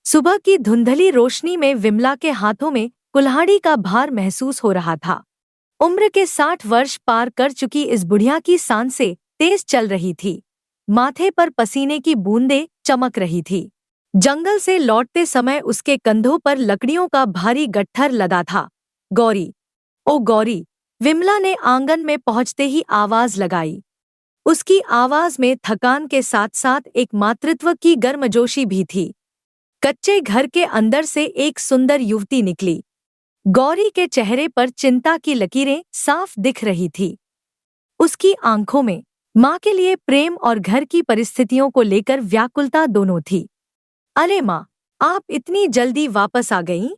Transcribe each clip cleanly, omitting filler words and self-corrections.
सुबह की धुंधली रोशनी में विमला के हाथों में कुल्हाड़ी का भार महसूस हो रहा था। उम्र के 60 वर्ष पार कर चुकी इस बुढ़िया की सांसें तेज चल रही थी। माथे पर पसीने की बूंदें चमक रही थी। जंगल से लौटते समय उसके कंधों पर लकड़ियों का भारी गट्ठर लदा था। गौरी, ओ गौरी! विमला ने आंगन में पहुंचते ही आवाज लगाई। उसकी आवाज में थकान के साथ साथ एक मातृत्व की गर्मजोशी भी थी। कच्चे घर के अंदर से एक सुंदर युवती निकली। गौरी के चेहरे पर चिंता की लकीरें साफ दिख रही थी। उसकी आंखों में माँ के लिए प्रेम और घर की परिस्थितियों को लेकर व्याकुलता दोनों थी। अरे माँ, आप इतनी जल्दी वापस आ गईं?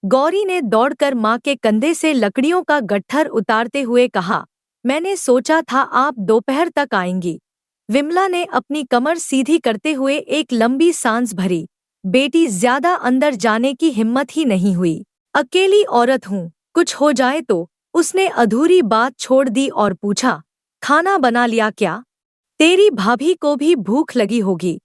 गौरी ने दौड़कर माँ के कंधे से लकड़ियों का गट्ठर उतारते हुए कहा। मैंने सोचा था आप दोपहर तक आएंगी। विमला ने अपनी कमर सीधी करते हुए एक लंबी सांस भरी। बेटी, ज्यादा अंदर जाने की हिम्मत ही नहीं हुई। अकेली औरत हूँ, कुछ हो जाए तो। उसने अधूरी बात छोड़ दी और पूछा, खाना बना लिया क्या? तेरी भाभी को भी भूख लगी होगी।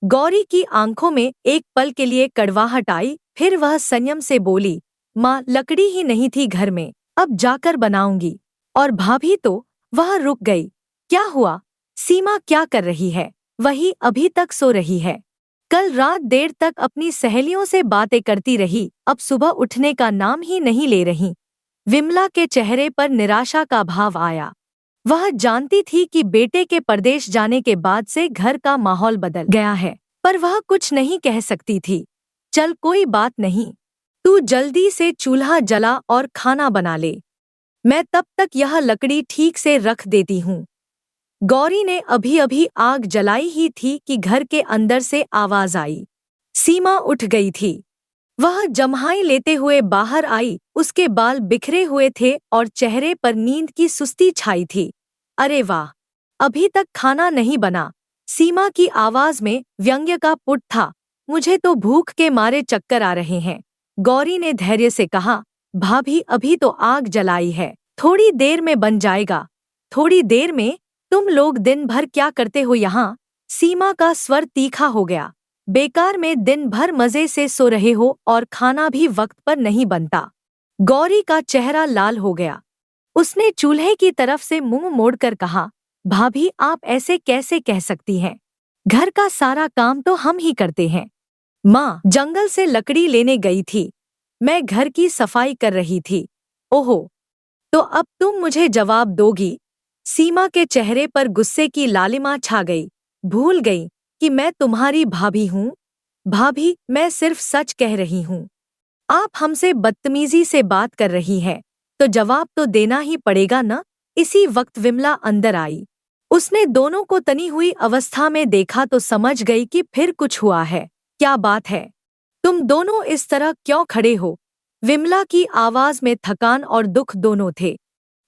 गौरी की आंखों में एक पल के लिए कड़वाहट आई, फिर वह संयम से बोली, माँ, लकड़ी ही नहीं थी घर में, अब जाकर बनाऊंगी। और भाभी तो? वह रुक गई। क्या हुआ? सीमा क्या कर रही है? वही अभी तक सो रही है। कल रात देर तक अपनी सहेलियों से बातें करती रही, अब सुबह उठने का नाम ही नहीं ले रही। विमला के चेहरे पर निराशा का भाव आया। वह जानती थी कि बेटे के परदेश जाने के बाद से घर का माहौल बदल गया है, पर वह कुछ नहीं कह सकती थी। चल, कोई बात नहीं, तू जल्दी से चूल्हा जला और खाना बना ले। मैं तब तक यह लकड़ी ठीक से रख देती हूँ। गौरी ने अभी अभी आग जलाई ही थी कि घर के अंदर से आवाज आई। सीमा उठ गई थी। वह जम्हाई लेते हुए बाहर आई। उसके बाल बिखरे हुए थे और चेहरे पर नींद की सुस्ती छाई थी। अरे वाह, अभी तक खाना नहीं बना? सीमा की आवाज में व्यंग्य का पुट था। मुझे तो भूख के मारे चक्कर आ रहे हैं। गौरी ने धैर्य से कहा, भाभी, अभी तो आग जलाई है, थोड़ी देर में बन जाएगा। थोड़ी देर में? तुम लोग दिन भर क्या करते हो यहाँ? सीमा का स्वर तीखा हो गया। बेकार में दिन भर मजे से सो रहे हो और खाना भी वक्त पर नहीं बनता। गौरी का चेहरा लाल हो गया। उसने चूल्हे की तरफ से मुंह मोड़कर कहा, भाभी, आप ऐसे कैसे कह सकती हैं? घर का सारा काम तो हम ही करते हैं। माँ जंगल से लकड़ी लेने गई थी, मैं घर की सफाई कर रही थी। ओहो, तो अब तुम मुझे जवाब दोगी? सीमा के चेहरे पर गुस्से की लालिमा छा गई। भूल गई कि मैं तुम्हारी भाभी हूँ? भाभी, मैं सिर्फ सच कह रही हूँ। आप हमसे बदतमीजी से बात कर रही है तो जवाब तो देना ही पड़ेगा न? इसी वक्त विमला अंदर आई। उसने दोनों को तनी हुई अवस्था में देखा तो समझ गई कि फिर कुछ हुआ है। क्या बात है? तुम दोनों इस तरह क्यों खड़े हो? विमला की आवाज में थकान और दुख दोनों थे।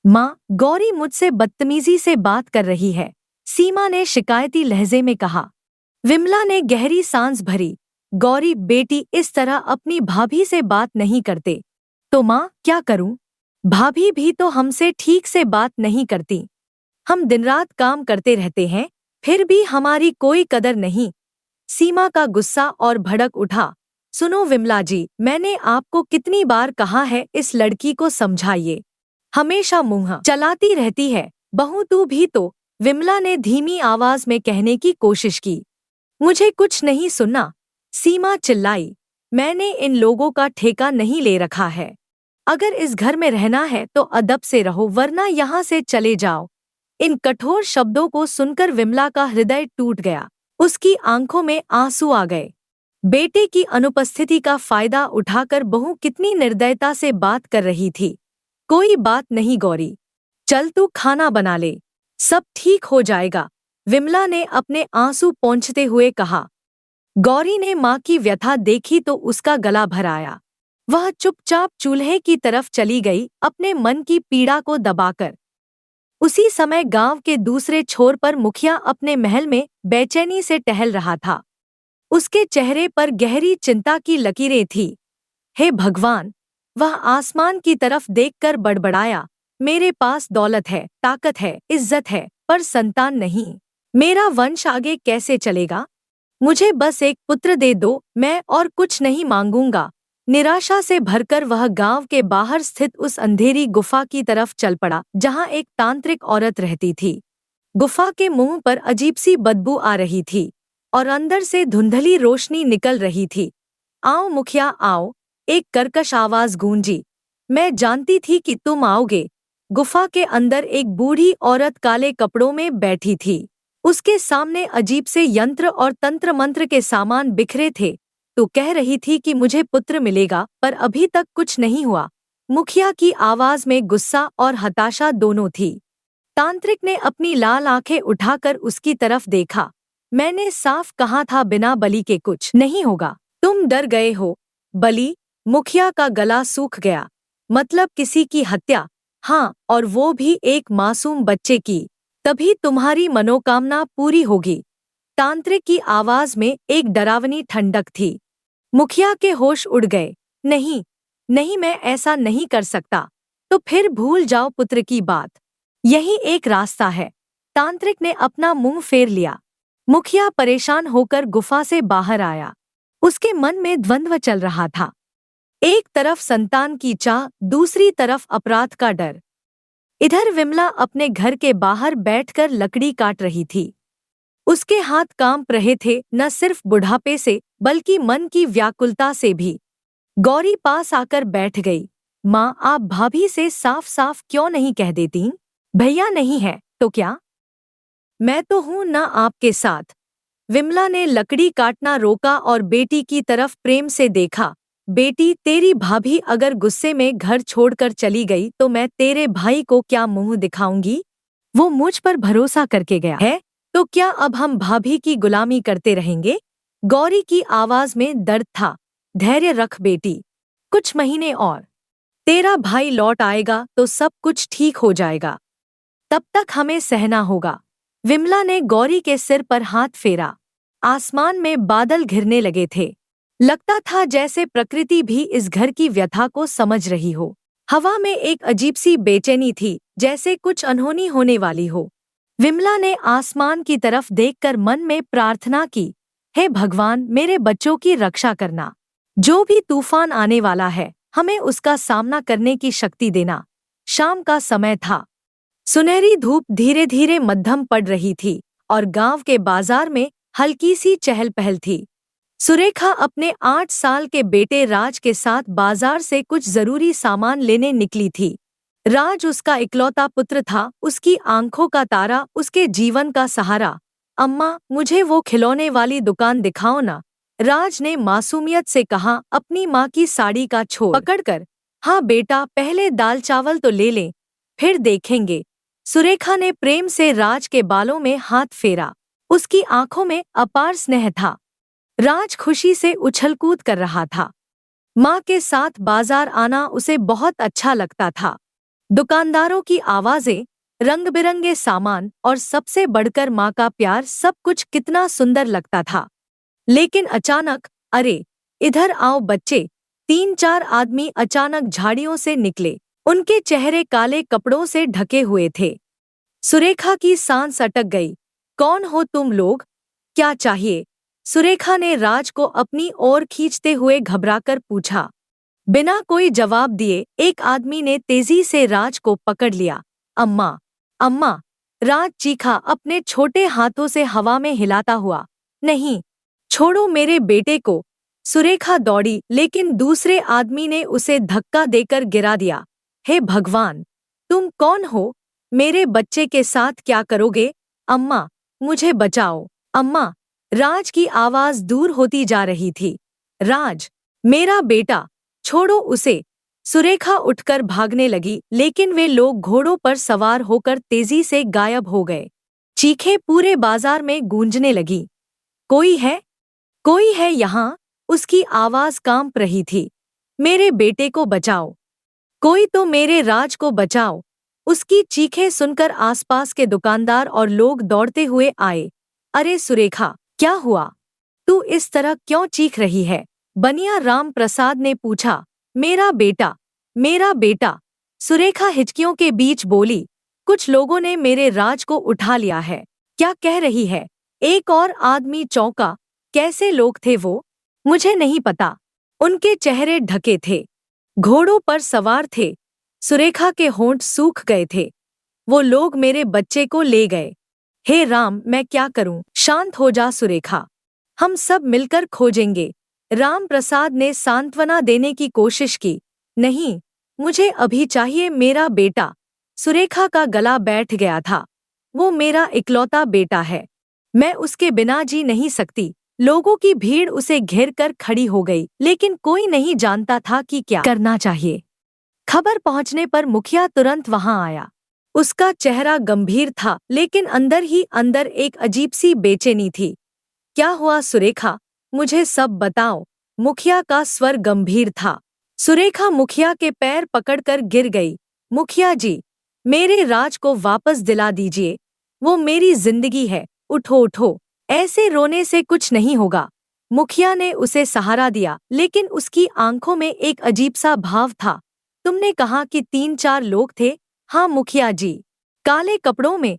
माँ, गौरी मुझसे बदतमीजी से बात कर रही है, सीमा ने शिकायती लहजे में कहा। विमला ने गहरी सांस भरी। गौरी, बेटी, इस तरह अपनी भाभी से बात नहीं करते। तो माँ, क्या करूं? भाभी भी तो हमसे ठीक से बात नहीं करती। हम दिन रात काम करते रहते हैं, फिर भी हमारी कोई कदर नहीं। सीमा का गुस्सा और भड़क उठा। सुनो विमला जी, मैंने आपको कितनी बार कहा है, इस लड़की को समझाइए, हमेशा मुंह चलाती रहती है। बहू तू भी तो, विमला ने धीमी आवाज में कहने की कोशिश की। मुझे कुछ नहीं सुनना, सीमा चिल्लाई। मैंने इन लोगों का ठेका नहीं ले रखा है। अगर इस घर में रहना है तो अदब से रहो, वरना यहाँ से चले जाओ। इन कठोर शब्दों को सुनकर विमला का हृदय टूट गया। उसकी आंखों में आंसू आ गए। बेटे की अनुपस्थिति का फायदा उठाकर बहू कितनी निर्दयता से बात कर रही थी। कोई बात नहीं गौरी, चल तू खाना बना ले, सब ठीक हो जाएगा, विमला ने अपने आंसू पोंछते हुए कहा। गौरी ने माँ की व्यथा देखी तो उसका गला भर आया। वह चुपचाप चूल्हे की तरफ चली गई, अपने मन की पीड़ा को दबाकर। उसी समय गांव के दूसरे छोर पर मुखिया अपने महल में बेचैनी से टहल रहा था। उसके चेहरे पर गहरी चिंता की लकीरें थीं। हे भगवान! वह आसमान की तरफ देखकर बड़बड़ाया, मेरे पास दौलत है, ताकत है, इज्जत है, पर संतान नहीं। मेरा वंश आगे कैसे चलेगा? मुझे बस एक पुत्र दे दो, मैं और कुछ नहीं मांगूंगा। निराशा से भरकर वह गांव के बाहर स्थित उस अंधेरी गुफा की तरफ चल पड़ा जहां एक तांत्रिक औरत रहती थी। गुफा के मुंह पर अजीब सी बदबू आ रही थी और अंदर से धुंधली रोशनी निकल रही थी। आओ मुखिया आओ, एक कर्कश आवाज गूंजी। मैं जानती थी कि तुम आओगे। गुफा के अंदर एक बूढ़ी औरत काले कपड़ों में बैठी थी। उसके सामने अजीब से यंत्र और तंत्र मंत्र के सामान बिखरे थे। तो कह रही थी कि मुझे पुत्र मिलेगा, पर अभी तक कुछ नहीं हुआ। मुखिया की आवाज में गुस्सा और हताशा दोनों थी। तांत्रिक ने अपनी लाल आंखें उठाकर उसकी तरफ देखा। मैंने साफ कहा था बिना बलि के कुछ नहीं होगा। तुम डर गए हो। बलि? मुखिया का गला सूख गया। मतलब किसी की हत्या? हाँ, और वो भी एक मासूम बच्चे की। तभी तुम्हारी मनोकामना पूरी होगी। तांत्रिक की आवाज में एक डरावनी ठंडक थी। मुखिया के होश उड़ गए। नहीं, नहीं, मैं ऐसा नहीं कर सकता। तो फिर भूल जाओ पुत्र की बात। यही एक रास्ता है। तांत्रिक ने अपना मुंह फेर लिया। मुखिया परेशान होकर गुफा से बाहर आया। उसके मन में द्वंद्व चल रहा था। एक तरफ संतान की चाह, दूसरी तरफ अपराध का डर। इधर विमला अपने घर के बाहर बैठकर लकड़ी काट रही थी। उसके हाथ कांप रहे थे, न सिर्फ बुढ़ापे से बल्कि मन की व्याकुलता से भी। गौरी पास आकर बैठ गई। माँ, आप भाभी से साफ साफ क्यों नहीं कह देती? भैया नहीं है तो क्या? मैं तो हूं ना आपके साथ। विमला ने लकड़ी काटना रोका और बेटी की तरफ प्रेम से देखा। बेटी, तेरी भाभी अगर गुस्से में घर छोड़कर चली गई तो मैं तेरे भाई को क्या मुंह दिखाऊंगी? वो मुझ पर भरोसा करके गया है, तो क्या अब हम भाभी की गुलामी करते रहेंगे? गौरी की आवाज में दर्द था। धैर्य रख बेटी, कुछ महीने और। तेरा भाई लौट आएगा तो सब कुछ ठीक हो जाएगा। तब तक हमें सहना होगा। विमला ने गौरी के सिर पर हाथ फेरा। आसमान में बादल घिरने लगे थे। लगता था जैसे प्रकृति भी इस घर की व्यथा को समझ रही हो। हवा में एक अजीब सी बेचैनी थी, जैसे कुछ अनहोनी होने वाली हो। विमला ने आसमान की तरफ देखकर मन में प्रार्थना की, हे भगवान, मेरे बच्चों की रक्षा करना। जो भी तूफान आने वाला है, हमें उसका सामना करने की शक्ति देना। शाम का समय था। सुनहरी धूप धीरे धीरे मध्यम पड़ रही थी और गांव के बाजार में हल्की सी चहल पहल थी। सुरेखा अपने 8 साल के बेटे राज के साथ बाजार से कुछ जरूरी सामान लेने निकली थी। राज उसका इकलौता पुत्र था, उसकी आंखों का तारा, उसके जीवन का सहारा। अम्मा, मुझे वो खिलौने वाली दुकान दिखाओ ना, राज ने मासूमियत से कहा, अपनी माँ की साड़ी का छोर पकड़कर। हाँ बेटा, पहले दाल चावल तो ले लें, फिर देखेंगे। सुरेखा ने प्रेम से राज के बालों में हाथ फेरा। उसकी आंखों में अपार स्नेह था। राज खुशी से उछल-कूद कर रहा था। माँ के साथ बाजार आना उसे बहुत अच्छा लगता था। दुकानदारों की आवाजें, रंग-बिरंगे सामान और सबसे बढ़कर माँ का प्यार, सब कुछ कितना सुंदर लगता था। लेकिन अचानक, अरे, इधर आओ बच्चे। 3-4 आदमी अचानक झाड़ियों से निकले। उनके चेहरे काले कपड़ों से ढके हुए थे। सुरेखा की सांस अटक गई। कौन हो तुम लोग? क्या चाहिए? सुरेखा ने राज को अपनी ओर खींचते हुए घबराकर पूछा। बिना कोई जवाब दिए एक आदमी ने तेजी से राज को पकड़ लिया। अम्मा, अम्मा, राज चीखा, अपने छोटे हाथों से हवा में हिलाता हुआ। नहीं, छोड़ो मेरे बेटे को। सुरेखा दौड़ी, लेकिन दूसरे आदमी ने उसे धक्का देकर गिरा दिया। हे भगवान, तुम कौन हो? मेरे बच्चे के साथ क्या करोगे? अम्मा, मुझे बचाओ। अम्मा, राज की आवाज दूर होती जा रही थी। राज, मेरा बेटा, छोड़ो उसे। सुरेखा उठकर भागने लगी, लेकिन वे लोग घोड़ों पर सवार होकर तेजी से गायब हो गए। चीखें पूरे बाजार में गूंजने लगी। कोई है? कोई है यहाँ? उसकी आवाज कांप रही थी। मेरे बेटे को बचाओ। कोई तो मेरे राज को बचाओ। उसकी चीखें सुनकर आसपास के दुकानदार और लोग दौड़ते हुए आए। अरे सुरेखा, क्या हुआ? तू इस तरह क्यों चीख रही है? बनिया राम प्रसाद ने पूछा। मेरा बेटा, मेरा बेटा। सुरेखा हिचकियों के बीच बोली। कुछ लोगों ने मेरे राज को उठा लिया है। क्या कह रही है? एक और आदमी चौंका। कैसे लोग थे वो? मुझे नहीं पता। उनके चेहरे ढके थे, घोड़ों पर सवार थे। सुरेखा के होंठ सूख गए थे। वो लोग मेरे बच्चे को ले गए। हे राम, मैं क्या करूं? शांत हो जा सुरेखा, हम सब मिलकर खोजेंगे। राम प्रसाद ने सांत्वना देने की कोशिश की। नहीं, मुझे अभी चाहिए मेरा बेटा। सुरेखा का गला बैठ गया था। वो मेरा इकलौता बेटा है। मैं उसके बिना जी नहीं सकती। लोगों की भीड़ उसे घेर कर खड़ी हो गई, लेकिन कोई नहीं जानता था कि क्या करना चाहिए। खबर पहुंचने पर मुखिया तुरंत वहां आया। उसका चेहरा गंभीर था, लेकिन अंदर ही अंदर एक अजीब सी बेचैनी थी। क्या हुआ सुरेखा? मुझे सब बताओ। मुखिया का स्वर गंभीर था। सुरेखा मुखिया के पैर पकड़कर गिर गई। मुखिया जी, मेरे राज को वापस दिला दीजिए। वो मेरी जिंदगी है। उठो उठो, ऐसे रोने से कुछ नहीं होगा। मुखिया ने उसे सहारा दिया, लेकिन उसकी आंखों में एक अजीब सा भाव था। तुमने कहा कि 3-4 लोग थे? हाँ मुखिया जी, काले कपड़ों में,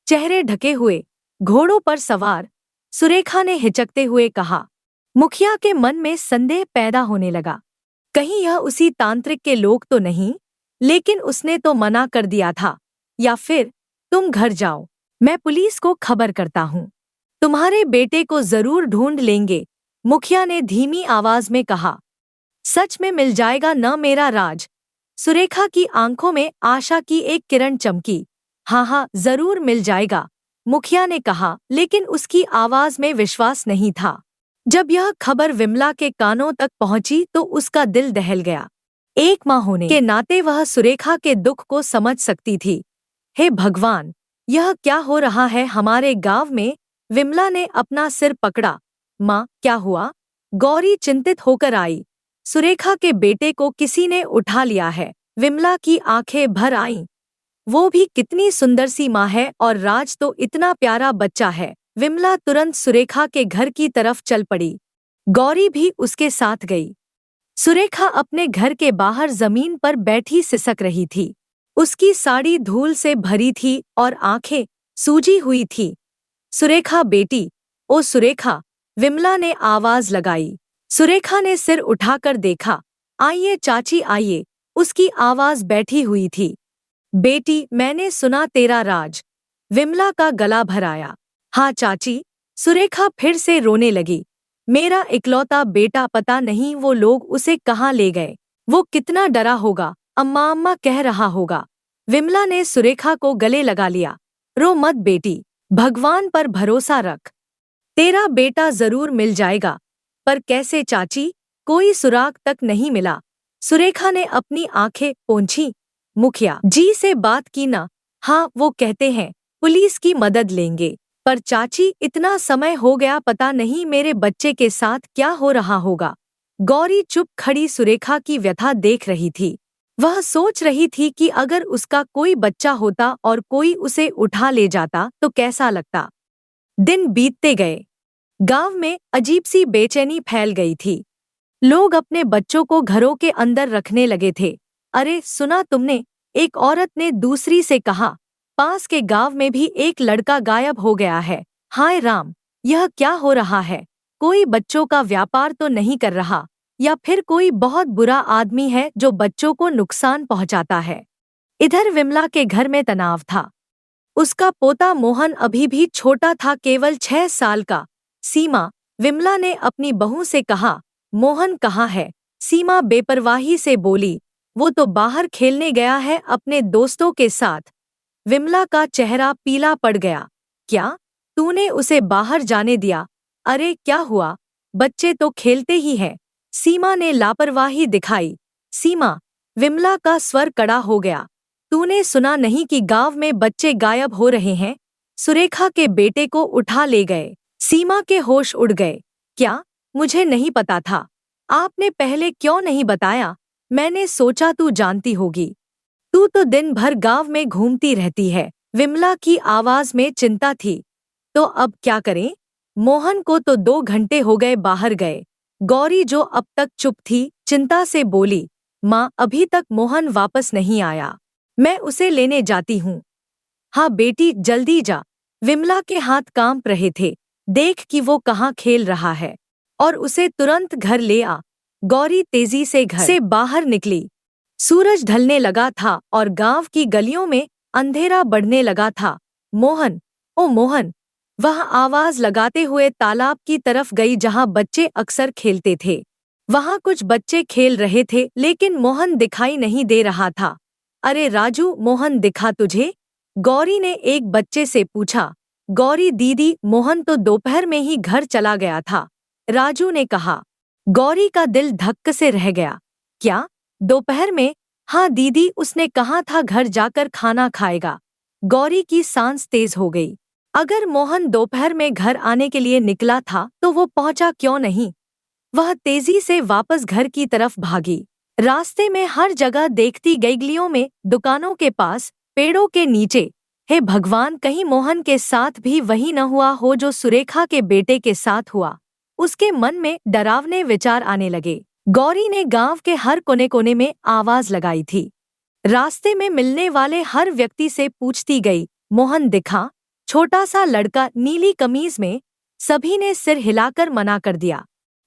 चेहरे ढके हुए, घोड़ों पर सवार। सुरेखा ने हिचकते हुए कहा। मुखिया के मन में संदेह पैदा होने लगा। कहीं यह उसी तांत्रिक के लोग तो नहीं? लेकिन उसने तो मना कर दिया था। या फिर तुम घर जाओ, मैं पुलिस को खबर करता हूँ। तुम्हारे बेटे को जरूर ढूंढ लेंगे, मुखिया ने धीमी आवाज में कहा। सच में मिल जाएगा न मेरा राज? सुरेखा की आंखों में आशा की एक किरण चमकी। हाँ हाँ, जरूर मिल जाएगा, मुखिया ने कहा, लेकिन उसकी आवाज में विश्वास नहीं था। जब यह खबर विमला के कानों तक पहुंची तो उसका दिल दहल गया। एक माँ होने के नाते वह सुरेखा के दुख को समझ सकती थी। हे भगवान, यह क्या हो रहा है हमारे गांव में? विमला ने अपना सिर पकड़ा। माँ, क्या हुआ? गौरी चिंतित होकर आई। सुरेखा के बेटे को किसी ने उठा लिया है। विमला की आंखें भर आईं। वो भी कितनी सुंदर सी माँ है, और राज तो इतना प्यारा बच्चा है। विमला तुरंत सुरेखा के घर की तरफ चल पड़ी। गौरी भी उसके साथ गई। सुरेखा अपने घर के बाहर जमीन पर बैठी सिसक रही थी। उसकी साड़ी धूल से भरी थी और आंखें सूजी हुई थी। सुरेखा बेटी, ओ सुरेखा, विमला ने आवाज लगाई। सुरेखा ने सिर उठाकर देखा। आइए चाची आइए, उसकी आवाज बैठी हुई थी। बेटी, मैंने सुना तेरा राज। विमला का गला भर आया। हाँ चाची, सुरेखा फिर से रोने लगी। मेरा इकलौता बेटा, पता नहीं वो लोग उसे कहाँ ले गए। वो कितना डरा होगा, अम्मा अम्मा कह रहा होगा। विमला ने सुरेखा को गले लगा लिया। रो मत बेटी, भगवान पर भरोसा रख। तेरा बेटा जरूर मिल जाएगा। पर कैसे चाची? कोई सुराग तक नहीं मिला। सुरेखा ने अपनी आंखें पोंछी। मुखिया जी से बात की ना? हाँ, वो कहते हैं पुलिस की मदद लेंगे। पर चाची, इतना समय हो गया, पता नहीं मेरे बच्चे के साथ क्या हो रहा होगा। गौरी चुप खड़ी सुरेखा की व्यथा देख रही थी। वह सोच रही थी कि अगर उसका कोई बच्चा होता और कोई उसे उठा ले जाता तो कैसा लगता। दिन बीतते गए। गांव में अजीब सी बेचैनी फैल गई थी। लोग अपने बच्चों को घरों के अंदर रखने लगे थे। अरे सुना तुमने? एक औरत ने दूसरी से कहा। पास के गांव में भी एक लड़का गायब हो गया है। हाय राम, यह क्या हो रहा है? कोई बच्चों का व्यापार तो नहीं कर रहा, या फिर कोई बहुत बुरा आदमी है जो बच्चों को नुकसान पहुंचाता है। इधर विमला के घर में तनाव था। उसका पोता मोहन अभी भी छोटा था, केवल 6 साल का। सीमा, विमला ने अपनी बहू से कहा। मोहन कहाँ है? सीमा बेपरवाही से बोली। वो तो बाहर खेलने गया है अपने दोस्तों के साथ। विमला का चेहरा पीला पड़ गया। क्या? तूने उसे बाहर जाने दिया? अरे क्या हुआ, बच्चे तो खेलते ही हैं। सीमा ने लापरवाही दिखाई। सीमा, विमला का स्वर कड़ा हो गया। तूने सुना नहीं कि गांव में बच्चे गायब हो रहे हैं? सुरेखा के बेटे को उठा ले गए। सीमा के होश उड़ गए। क्या? मुझे नहीं पता था। आपने पहले क्यों नहीं बताया? मैंने सोचा तू जानती होगी। तू तो दिन भर गांव में घूमती रहती है। विमला की आवाज में चिंता थी। तो अब क्या करें? मोहन को तो 2 घंटे हो गए बाहर गए। गौरी, जो अब तक चुप थी, चिंता से बोली। माँ, अभी तक मोहन वापस नहीं आया। मैं उसे लेने जाती हूँ। हाँ बेटी, जल्दी जा। विमला के हाथ कांप रहे थे। देख कि वो कहाँ खेल रहा है और उसे तुरंत घर ले आ। गौरी तेजी से घर से बाहर निकली। सूरज ढलने लगा था और गांव की गलियों में अंधेरा बढ़ने लगा था। मोहन, ओ मोहन! वह आवाज लगाते हुए तालाब की तरफ गई जहां बच्चे अक्सर खेलते थे। वहां कुछ बच्चे खेल रहे थे लेकिन मोहन दिखाई नहीं दे रहा था। अरे राजू, मोहन दिखा तुझे? गौरी ने एक बच्चे से पूछा। गौरी दीदी, मोहन तो दोपहर में ही घर चला गया था, राजू ने कहा। गौरी का दिल धक्क से रह गया। क्या, दोपहर में? हाँ दीदी, उसने कहा था घर जाकर खाना खाएगा। गौरी की सांस तेज हो गई। अगर मोहन दोपहर में घर आने के लिए निकला था तो वो पहुंचा क्यों नहीं? वह तेजी से वापस घर की तरफ भागी। रास्ते में हर जगह देखती गलियों में, दुकानों के पास, पेड़ों के नीचे। हे भगवान, कहीं मोहन के साथ भी वही न हुआ हो जो सुरेखा के बेटे के साथ हुआ। उसके मन में डरावने विचार आने लगे। गौरी ने गांव के हर कोने कोने में आवाज लगाई थी। रास्ते में मिलने वाले हर व्यक्ति से पूछती गई, मोहन दिखा? छोटा सा लड़का नीली कमीज में। सभी ने सिर हिलाकर मना कर दिया।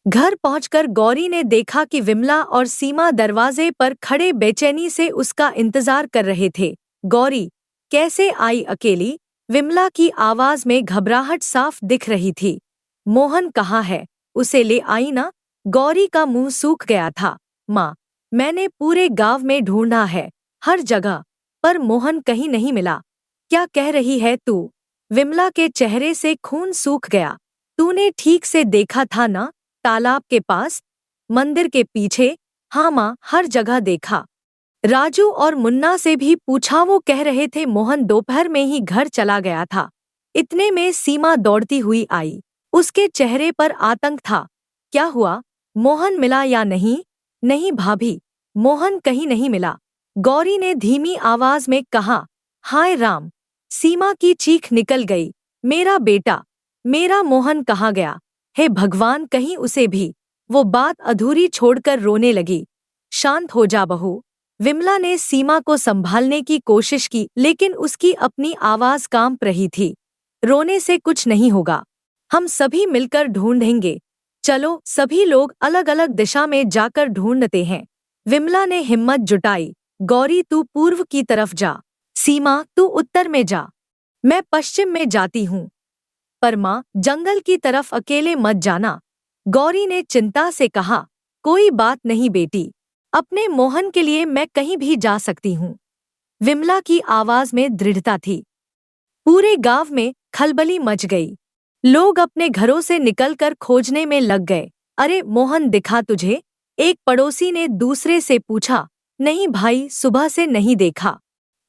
घर पहुंचकर गौरी ने देखा कि विमला और सीमा दरवाजे पर खड़े बेचैनी से उसका इंतजार कर रहे थे। गौरी कैसे आई अकेली? विमला की आवाज में घबराहट साफ दिख रही थी। मोहन कहाँ है? उसे ले आई ना? गौरी का मुंह सूख गया था। माँ, मैंने पूरे गांव में ढूंढा है, हर जगह, पर मोहन कहीं नहीं मिला। क्या कह रही है तू? विमला के चेहरे से खून सूख गया। तूने ठीक से देखा था ना? तालाब के पास, मंदिर के पीछे? हाँ माँ, हर जगह देखा। राजू और मुन्ना से भी पूछा, वो कह रहे थे मोहन दोपहर में ही घर चला गया था। इतने में सीमा दौड़ती हुई आई। उसके चेहरे पर आतंक था। क्या हुआ? मोहन मिला या नहीं? नहीं भाभी, मोहन कहीं नहीं मिला, गौरी ने धीमी आवाज में कहा। हाय राम! सीमा की चीख निकल गई। मेरा बेटा, मेरा मोहन कहाँ गया? हे भगवान, कहीं उसे भी। वो बात अधूरी छोड़कर रोने लगी। शांत हो जा बहू। विमला ने सीमा को संभालने की कोशिश की लेकिन उसकी अपनी आवाज कांप रही थी। रोने से कुछ नहीं होगा, हम सभी मिलकर ढूंढेंगे। चलो, सभी लोग अलग अलग दिशा में जाकर ढूंढते हैं। विमला ने हिम्मत जुटाई। गौरी तू पूर्व की तरफ जा, सीमा तू उत्तर में जा, मैं पश्चिम में जाती हूँ। पर माँ, जंगल की तरफ अकेले मत जाना, गौरी ने चिंता से कहा। कोई बात नहीं बेटी, अपने मोहन के लिए मैं कहीं भी जा सकती हूँ। विमला की आवाज में दृढ़ता थी। पूरे गांव में खलबली मच गई। लोग अपने घरों से निकलकर खोजने में लग गए। अरे मोहन दिखा तुझे? एक पड़ोसी ने दूसरे से पूछा। नहीं भाई, सुबह से नहीं देखा।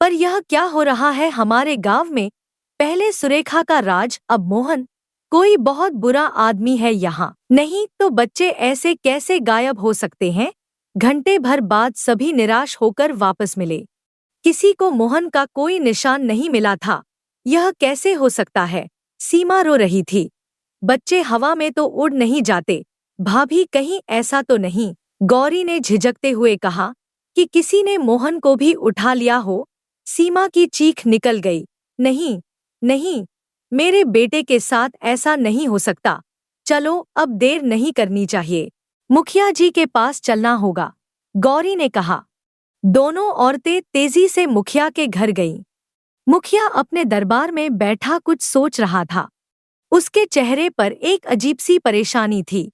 पर यह क्या हो रहा है हमारे गांव में? पहले सुरेखा का राज, अब मोहन। कोई बहुत बुरा आदमी है यहाँ। नहीं तो बच्चे ऐसे कैसे गायब हो सकते हैं? घंटे भर बाद सभी निराश होकर वापस मिले। किसी को मोहन का कोई निशान नहीं मिला था। यह कैसे हो सकता है? सीमा रो रही थी। बच्चे हवा में तो उड़ नहीं जाते भाभी, कहीं ऐसा तो नहीं? गौरी ने झिझकते हुए कहा कि किसी ने मोहन को भी उठा लिया हो। सीमा की चीख निकल गई। नहीं नहीं, मेरे बेटे के साथ ऐसा नहीं हो सकता। चलो, अब देर नहीं करनी चाहिए, मुखिया जी के पास चलना होगा, गौरी ने कहा। दोनों औरतें तेजी से मुखिया के घर गईं। मुखिया अपने दरबार में बैठा कुछ सोच रहा था। उसके चेहरे पर एक अजीब सी परेशानी थी।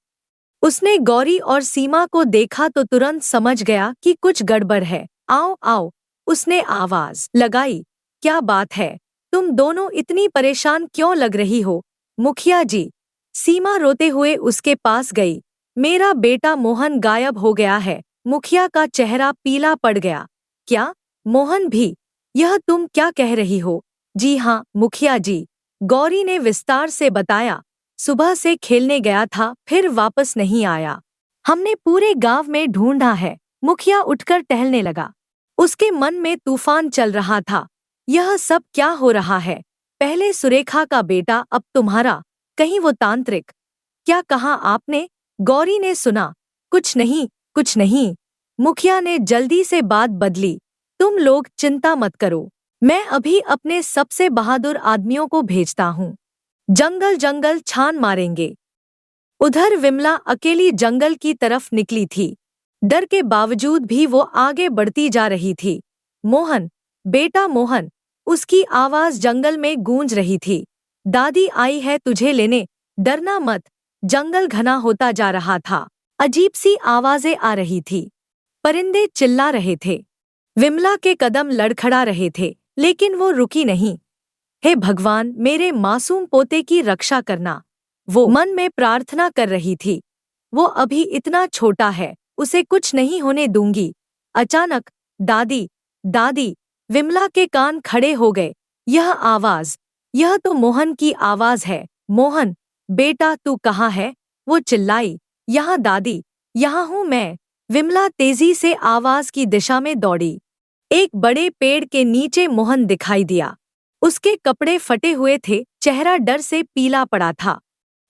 उसने गौरी और सीमा को देखा तो तुरंत समझ गया कि कुछ गड़बड़ है। आओ आओ, उसने आवाज लगाई। क्या बात है, तुम दोनों इतनी परेशान क्यों लग रही हो? मुखिया जी, सीमा रोते हुए उसके पास गई। मेरा बेटा मोहन गायब हो गया है। मुखिया का चेहरा पीला पड़ गया। क्या, मोहन भी? यह तुम क्या कह रही हो? जी हाँ मुखिया जी, गौरी ने विस्तार से बताया। सुबह से खेलने गया था, फिर वापस नहीं आया। हमने पूरे गांव में ढूंढा है। मुखिया उठकर टहलने लगा। उसके मन में तूफान चल रहा था। यह सब क्या हो रहा है? पहले सुरेखा का बेटा, अब तुम्हारा। कहीं वो तांत्रिक? क्या कहा आपने? गौरी ने सुना। कुछ नहीं, कुछ नहीं। मुखिया ने जल्दी से बात बदली। तुम लोग चिंता मत करो, मैं अभी अपने सबसे बहादुर आदमियों को भेजता हूँ। जंगल जंगल छान मारेंगे। उधर विमला अकेली जंगल की तरफ निकली थी। डर के बावजूद भी वो आगे बढ़ती जा रही थी। मोहन, बेटा मोहन, उसकी आवाज जंगल में गूंज रही थी। दादी आई है तुझे लेने, डरना मत। जंगल घना होता जा रहा था। अजीब सी आवाजें आ रही थी। परिंदे चिल्ला रहे थे। विमला के कदम लड़खड़ा रहे थे, लेकिन वो रुकी नहीं। हे भगवान, मेरे मासूम पोते की रक्षा करना, वो मन में प्रार्थना कर रही थी। वो अभी इतना छोटा है, उसे कुछ नहीं होने दूंगी। अचानक दादी, दादी, विमला के कान खड़े हो गए। यह आवाज, यह तो मोहन की आवाज है। मोहन, बेटा तू कहाँ है? वो चिल्लाई। यहाँ दादी, यहाँ हूँ मैं। विमला तेजी से आवाज की दिशा में दौड़ी। एक बड़े पेड़ के नीचे मोहन दिखाई दिया। उसके कपड़े फटे हुए थे, चेहरा डर से पीला पड़ा था।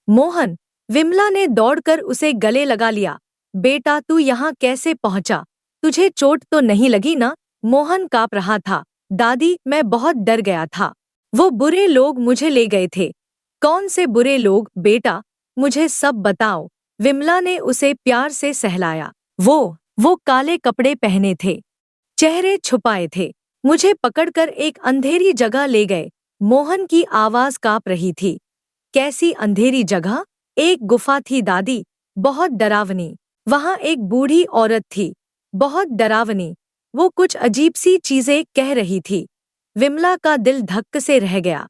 मोहन, विमला ने दौड़कर उसे गले लगा लिया। बेटा तू यहाँ कैसे पहुंचा? तुझे चोट तो नहीं लगी ना? मोहन काँप रहा था। दादी, मैं बहुत डर गया था। वो बुरे लोग मुझे ले गए थे। कौन से बुरे लोग बेटा? मुझे सब बताओ। विमला ने उसे प्यार से सहलाया। वो काले कपड़े पहने थे, चेहरे छुपाए थे। मुझे पकड़कर एक अंधेरी जगह ले गए। मोहन की आवाज काँप रही थी। कैसी अंधेरी जगह? एक गुफा थी दादी, बहुत डरावनी। वहां एक बूढ़ी औरत थी, बहुत डरावनी। वो कुछ अजीब सी चीजें कह रही थी। विमला का दिल धक्क से रह गया।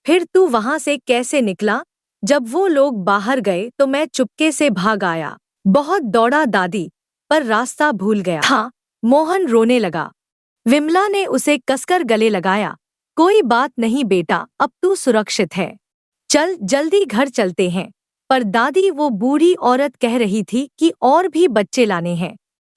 फिर तू वहां से कैसे निकला? जब वो लोग बाहर गए तो मैं चुपके से भाग आया। बहुत दौड़ा दादी, पर रास्ता भूल गया था। मोहन रोने लगा। विमला ने उसे कसकर गले लगाया। कोई बात नहीं बेटा, अब तू सुरक्षित है। चल जल्दी घर चलते हैं। पर दादी, वो बूढ़ी औरत कह रही थी कि और भी बच्चे लाने हैं।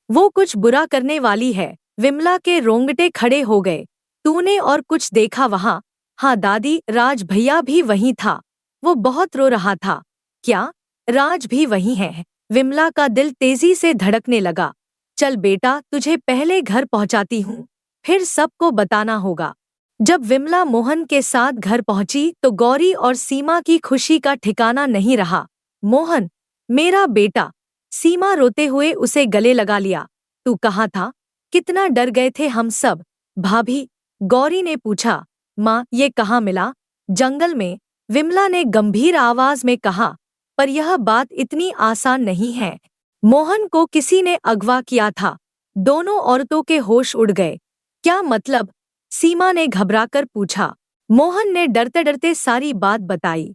वो कुछ बुरा करने वाली है। विमला के रोंगटे खड़े हो गए। तूने और कुछ देखा वहां? हाँ दादी, राज भैया भी वहीं था। वो बहुत रो रहा था। क्या राज भी वहीं है? विमला का दिल तेजी से धड़कने लगा। चल बेटा, तुझे पहले घर पहुंचाती हूँ, फिर सबको बताना होगा। जब विमला मोहन के साथ घर पहुंची तो गौरी और सीमा की खुशी का ठिकाना नहीं रहा। मोहन, मेरा बेटा। सीमा रोते हुए उसे गले लगा लिया। तू कहाँ था? कितना डर गए थे हम सब। भाभी, गौरी ने पूछा। माँ, ये कहाँ मिला? जंगल में, विमला ने गंभीर आवाज में कहा। पर यह बात इतनी आसान नहीं है। मोहन को किसी ने अगवा किया था। दोनों औरतों के होश उड़ गए। क्या मतलब? सीमा ने घबराकर पूछा। मोहन ने डरते डरते सारी बात बताई।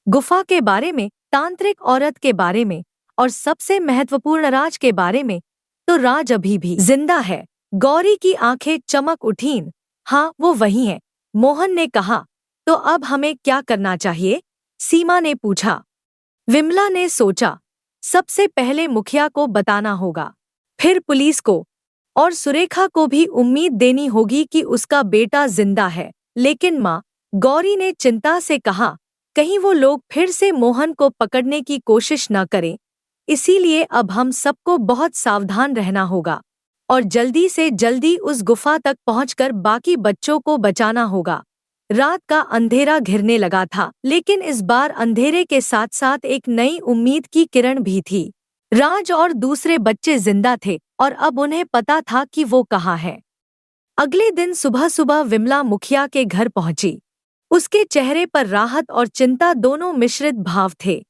गुफा के बारे में, तांत्रिक औरत के बारे में, और सबसे महत्वपूर्ण राज के बारे में। तो राज अभी भी जिंदा है। गौरी की आंखें चमक उठीं। हाँ, वो वही है, मोहन ने कहा। तो अब हमें क्या करना चाहिए? सीमा ने पूछा। विमला ने सोचा। सबसे पहले मुखिया को बताना होगा, फिर पुलिस को, और सुरेखा को भी उम्मीद देनी होगी कि उसका बेटा जिंदा है। लेकिन माँ, गौरी ने चिंता से कहा, कहीं वो लोग फिर से मोहन को पकड़ने की कोशिश न करें। इसीलिए अब हम सबको बहुत सावधान रहना होगा और जल्दी से जल्दी उस गुफा तक पहुंचकर बाकी बच्चों को बचाना होगा। रात का अंधेरा घिरने लगा था, लेकिन इस बार अंधेरे के साथ साथ एक नई उम्मीद की किरण भी थी। राज और दूसरे बच्चे जिंदा थे और अब उन्हें पता था कि वो कहाँ है। अगले दिन सुबह सुबह विमला मुखिया के घर पहुंची। उसके चेहरे पर राहत और चिंता दोनों मिश्रित भाव थे।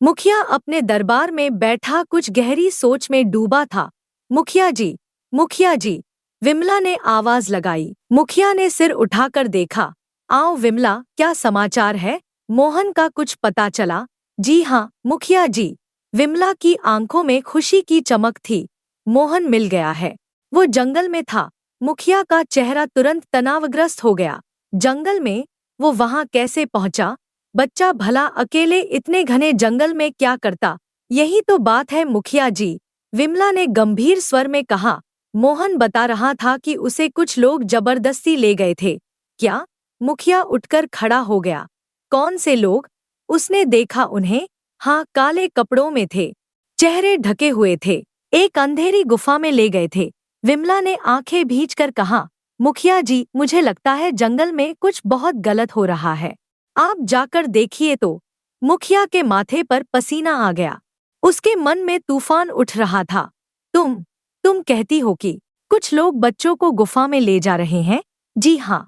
मुखिया अपने दरबार में बैठा कुछ गहरी सोच में डूबा था। मुखिया जी, मुखिया जी, विमला ने आवाज लगाई। मुखिया ने सिर उठाकर देखा। आओ विमला, क्या समाचार है? मोहन का कुछ पता चला? जी हाँ मुखिया जी। विमला की आंखों में खुशी की चमक थी। मोहन मिल गया है। वो जंगल में था। मुखिया का चेहरा तुरंत तनावग्रस्त हो गया। जंगल में? वो वहां कैसे पहुंचा? बच्चा भला अकेले इतने घने जंगल में क्या करता? यही तो बात है मुखिया जी, विमला ने गंभीर स्वर में कहा। मोहन बता रहा था कि उसे कुछ लोग जबरदस्ती ले गए थे। क्या? मुखिया उठकर खड़ा हो गया। कौन से लोग? उसने देखा उन्हें। हाँ, काले कपड़ों में थे, चेहरे ढके हुए थे, एक अंधेरी गुफा में ले गए थे। विमला ने आंखें भींचकर कहा। मुखिया जी, मुझे लगता है जंगल में कुछ बहुत गलत हो रहा है। आप जाकर देखिए तो। मुखिया के माथे पर पसीना आ गया। उसके मन में तूफान उठ रहा था। तुम कहती हो कि कुछ लोग बच्चों को गुफा में ले जा रहे हैं? जी हाँ।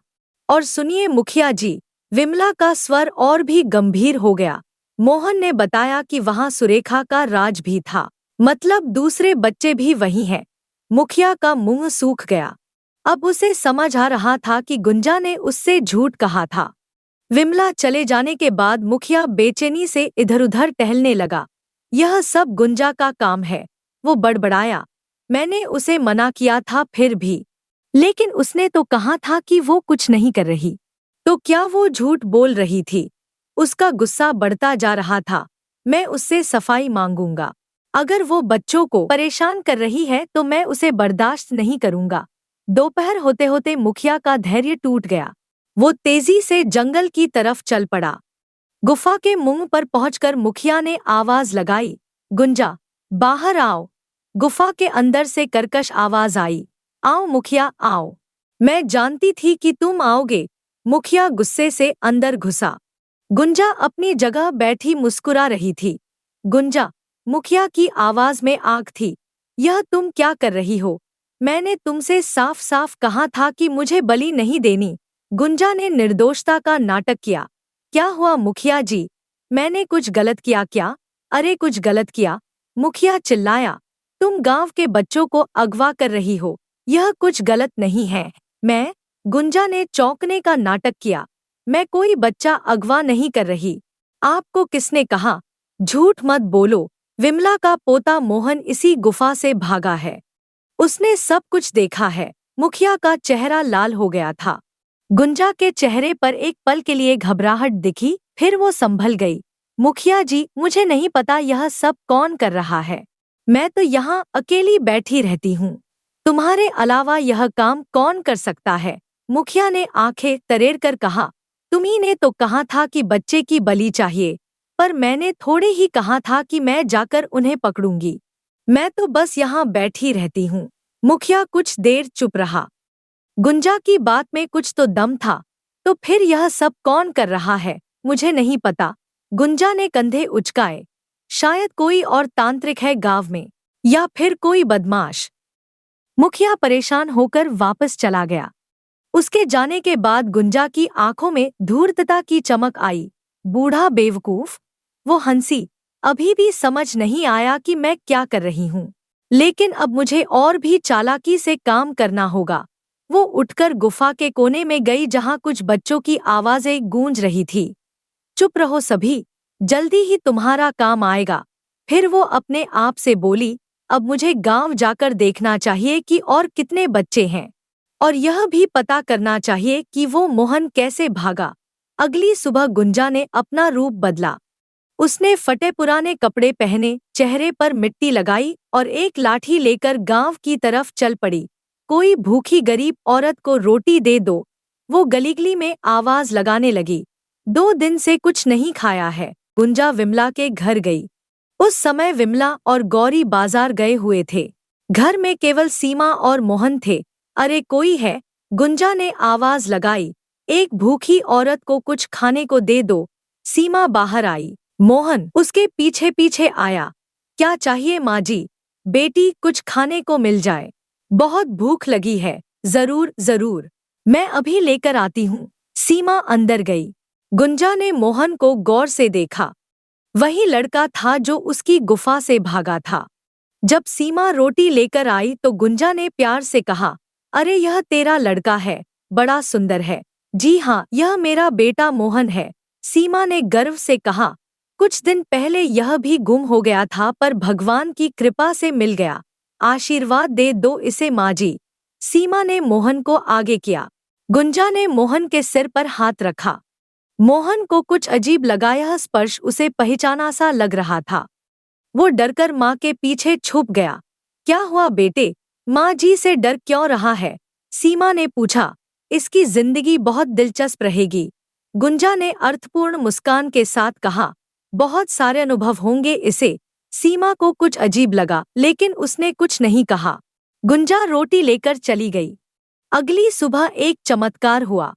और सुनिए मुखिया जी, विमला का स्वर और भी गंभीर हो गया। मोहन ने बताया कि वहां सुरेखा का राज भी था, मतलब दूसरे बच्चे भी वही हैं। मुखिया का मुंह सूख गया। अब उसे समझ आ रहा था कि गुंजा ने उससे झूठ कहा था। विमला चले जाने के बाद मुखिया बेचैनी से इधर-उधर टहलने लगा। यह सब गुंजा का काम है, वो बड़बड़ाया। मैंने उसे मना किया था फिर भी। लेकिन उसने तो कहा था कि वो कुछ नहीं कर रही। तो क्या वो झूठ बोल रही थी? उसका गुस्सा बढ़ता जा रहा था। मैं उससे सफाई मांगूंगा। अगर वो बच्चों को परेशान कर रही है तो मैं उसे बर्दाश्त नहीं करूंगा। दोपहर होते होते मुखिया का धैर्य टूट गया। वो तेजी से जंगल की तरफ चल पड़ा। गुफा के मुंह पर पहुंचकर मुखिया ने आवाज लगाई, गुंजा, बाहर आओ। गुफा के अंदर से कर्कश आवाज आई, आओ मुखिया आओ। मैं जानती थी कि तुम आओगे। मुखिया गुस्से से अंदर घुसा। गुंजा अपनी जगह बैठी मुस्कुरा रही थी। गुंजा, मुखिया की आवाज में आग थी। यह तुम क्या कर रही हो? मैंने तुमसे साफ साफ कहा था कि मुझे बलि नहीं देनी। गुंजा ने निर्दोषता का नाटक किया। क्या हुआ मुखिया जी? मैंने कुछ गलत किया क्या? अरे कुछ गलत किया? मुखिया चिल्लाया। तुम गांव के बच्चों को अगवा कर रही हो। यह कुछ गलत नहीं है। मैं? गुंजा ने चौंकने का नाटक किया। मैं कोई बच्चा अगवा नहीं कर रही। आपको किसने कहा? झूठ मत बोलो। विमला का पोता मोहन इसी गुफा से भागा है। उसने सब कुछ देखा है। मुखिया का चेहरा लाल हो गया था। गुंजा के चेहरे पर एक पल के लिए घबराहट दिखी, फिर वो संभल गई। मुखिया जी, मुझे नहीं पता यह सब कौन कर रहा है। मैं तो यहाँ अकेली बैठी रहती हूँ। तुम्हारे अलावा यह काम कौन कर सकता है? मुखिया ने आंखें तरेर कर कहा। तुम्ही ने तो कहा था कि बच्चे की बलि चाहिए, पर मैंने थोड़े ही कहा था कि मैं जाकर उन्हें पकड़ूंगी। मैं तो बस यहाँ बैठी रहती हूँ। मुखिया कुछ देर चुप रहा। गुंजा की बात में कुछ तो दम था। तो फिर यह सब कौन कर रहा है? मुझे नहीं पता। गुंजा ने कंधे उचकाए। शायद कोई और तांत्रिक है गांव में, या फिर कोई बदमाश। मुखिया परेशान होकर वापस चला गया। उसके जाने के बाद गुंजा की आंखों में धूर्तता की चमक आई। बूढ़ा बेवकूफ, वो हंसी। अभी भी समझ नहीं आया कि मैं क्या कर रही हूँ। लेकिन अब मुझे और भी चालाकी से काम करना होगा। वो उठकर गुफा के कोने में गई जहाँ कुछ बच्चों की आवाजें गूंज रही थी। चुप रहो सभी, जल्दी ही तुम्हारा काम आएगा। फिर वो अपने आप से बोली, अब मुझे गांव जाकर देखना चाहिए कि और कितने बच्चे हैं, और यह भी पता करना चाहिए कि वो मोहन कैसे भागा। अगली सुबह गुंजा ने अपना रूप बदला। उसने फटे पुराने कपड़े पहने, चेहरे पर मिट्टी लगाई और एक लाठी लेकर गांव की तरफ चल पड़ी। कोई भूखी गरीब औरत को रोटी दे दो। वो गलीगली में आवाज लगाने लगी। 2 दिन से कुछ नहीं खाया है। गुंजा विमला के घर गई। उस समय विमला और गौरी बाजार गए हुए थे। घर में केवल सीमा और मोहन थे। अरे कोई है? गुंजा ने आवाज लगाई। एक भूखी औरत को कुछ खाने को दे दो। सीमा बाहर आई। मोहन उसके पीछे पीछे आया। क्या चाहिए माँ जी? बेटी, कुछ खाने को मिल जाए। बहुत भूख लगी है। जरूर जरूर, मैं अभी लेकर आती हूँ। सीमा अंदर गई। गुंजा ने मोहन को गौर से देखा। वही लड़का था जो उसकी गुफा से भागा था। जब सीमा रोटी लेकर आई तो गुंजा ने प्यार से कहा, अरे यह तेरा लड़का है, बड़ा सुंदर है। जी हाँ, यह मेरा बेटा मोहन है। सीमा ने गर्व से कहा। कुछ दिन पहले यह भी गुम हो गया था, पर भगवान की कृपा से मिल गया। आशीर्वाद दे दो इसे माँ जी। सीमा ने मोहन को आगे किया। गुंजा ने मोहन के सिर पर हाथ रखा। मोहन को कुछ अजीब लगा। यह स्पर्श उसे पहचाना सा लग रहा था। वो डरकर माँ के पीछे छुप गया। क्या हुआ बेटे? माँ जी से डर क्यों रहा है? सीमा ने पूछा। इसकी जिंदगी बहुत दिलचस्प रहेगी। गुंजा ने अर्थपूर्ण मुस्कान के साथ कहा। बहुत सारे अनुभव होंगे इसे। सीमा को कुछ अजीब लगा, लेकिन उसने कुछ नहीं कहा। गुंजा रोटी लेकर चली गई। अगली सुबह एक चमत्कार हुआ।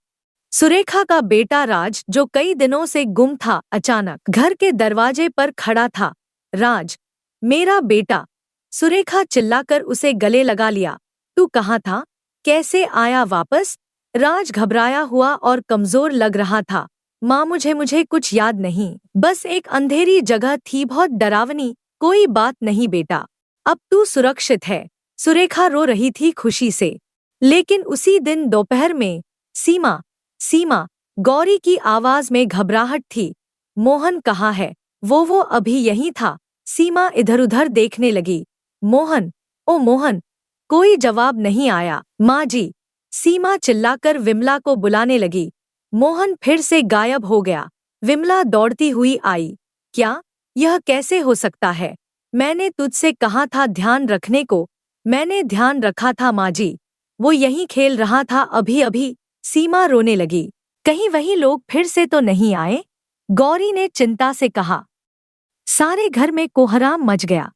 सुरेखा का बेटा राज, जो कई दिनों से गुम था, अचानक घर के दरवाजे पर खड़ा था। राज, मेरा बेटा, सुरेखा चिल्लाकर उसे गले लगा लिया। तू कहाँ था? कैसे आया वापस? राज घबराया हुआ और कमजोर लग रहा था। माँ, मुझे कुछ याद नहीं, बस एक अंधेरी जगह थी, बहुत डरावनी। कोई बात नहीं बेटा, अब तू सुरक्षित है। सुरेखा रो रही थी खुशी से। लेकिन उसी दिन दोपहर में सीमा सीमा गौरी की आवाज में घबराहट थी। मोहन कहाँ है? वो अभी यहीं था। सीमा इधर-उधर देखने लगी। मोहन, ओ मोहन! कोई जवाब नहीं आया। माँ जी! सीमा चिल्लाकर विमला को बुलाने लगी। मोहन फिर से गायब हो गया। विमला दौड़ती हुई आई। क्या? यह कैसे हो सकता है? मैंने तुझसे कहा था ध्यान रखने को। मैंने ध्यान रखा था माँ जी। वो यहीं खेल रहा था अभी-अभी। सीमा रोने लगी। कहीं वही लोग फिर से तो नहीं आए? गौरी ने चिंता से कहा। सारे घर में कोहराम मच गया।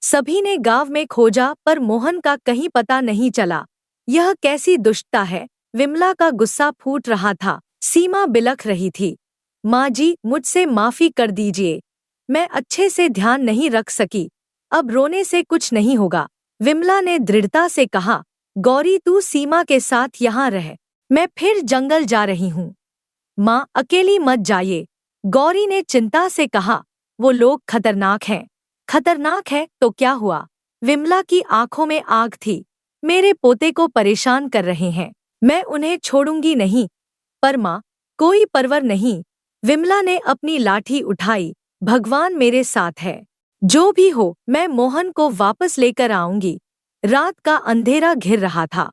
सभी ने गांव में खोजा पर मोहन का कहीं पता नहीं चला। यह कैसी दुष्टता है? विमला का गुस्सा फूट रहा था। सीमा बिलख रही थी। माँ जी, मुझसे माफी कर दीजिए। मैं अच्छे से ध्यान नहीं रख सकी। अब रोने से कुछ नहीं होगा। विमला ने दृढ़ता से कहा। गौरी, तू सीमा के साथ यहाँ रह। मैं फिर जंगल जा रही हूँ। माँ, अकेली मत जाइए। गौरी ने चिंता से कहा। वो लोग खतरनाक हैं। खतरनाक है तो क्या हुआ? विमला की आंखों में आग थी। मेरे पोते को परेशान कर रहे हैं। मैं उन्हें छोड़ूंगी नहीं। पर माँ, कोई परवर नहीं। विमला ने अपनी लाठी उठाई। भगवान मेरे साथ है। जो भी हो, मैं मोहन को वापस लेकर आऊंगी। रात का अंधेरा घिर रहा था।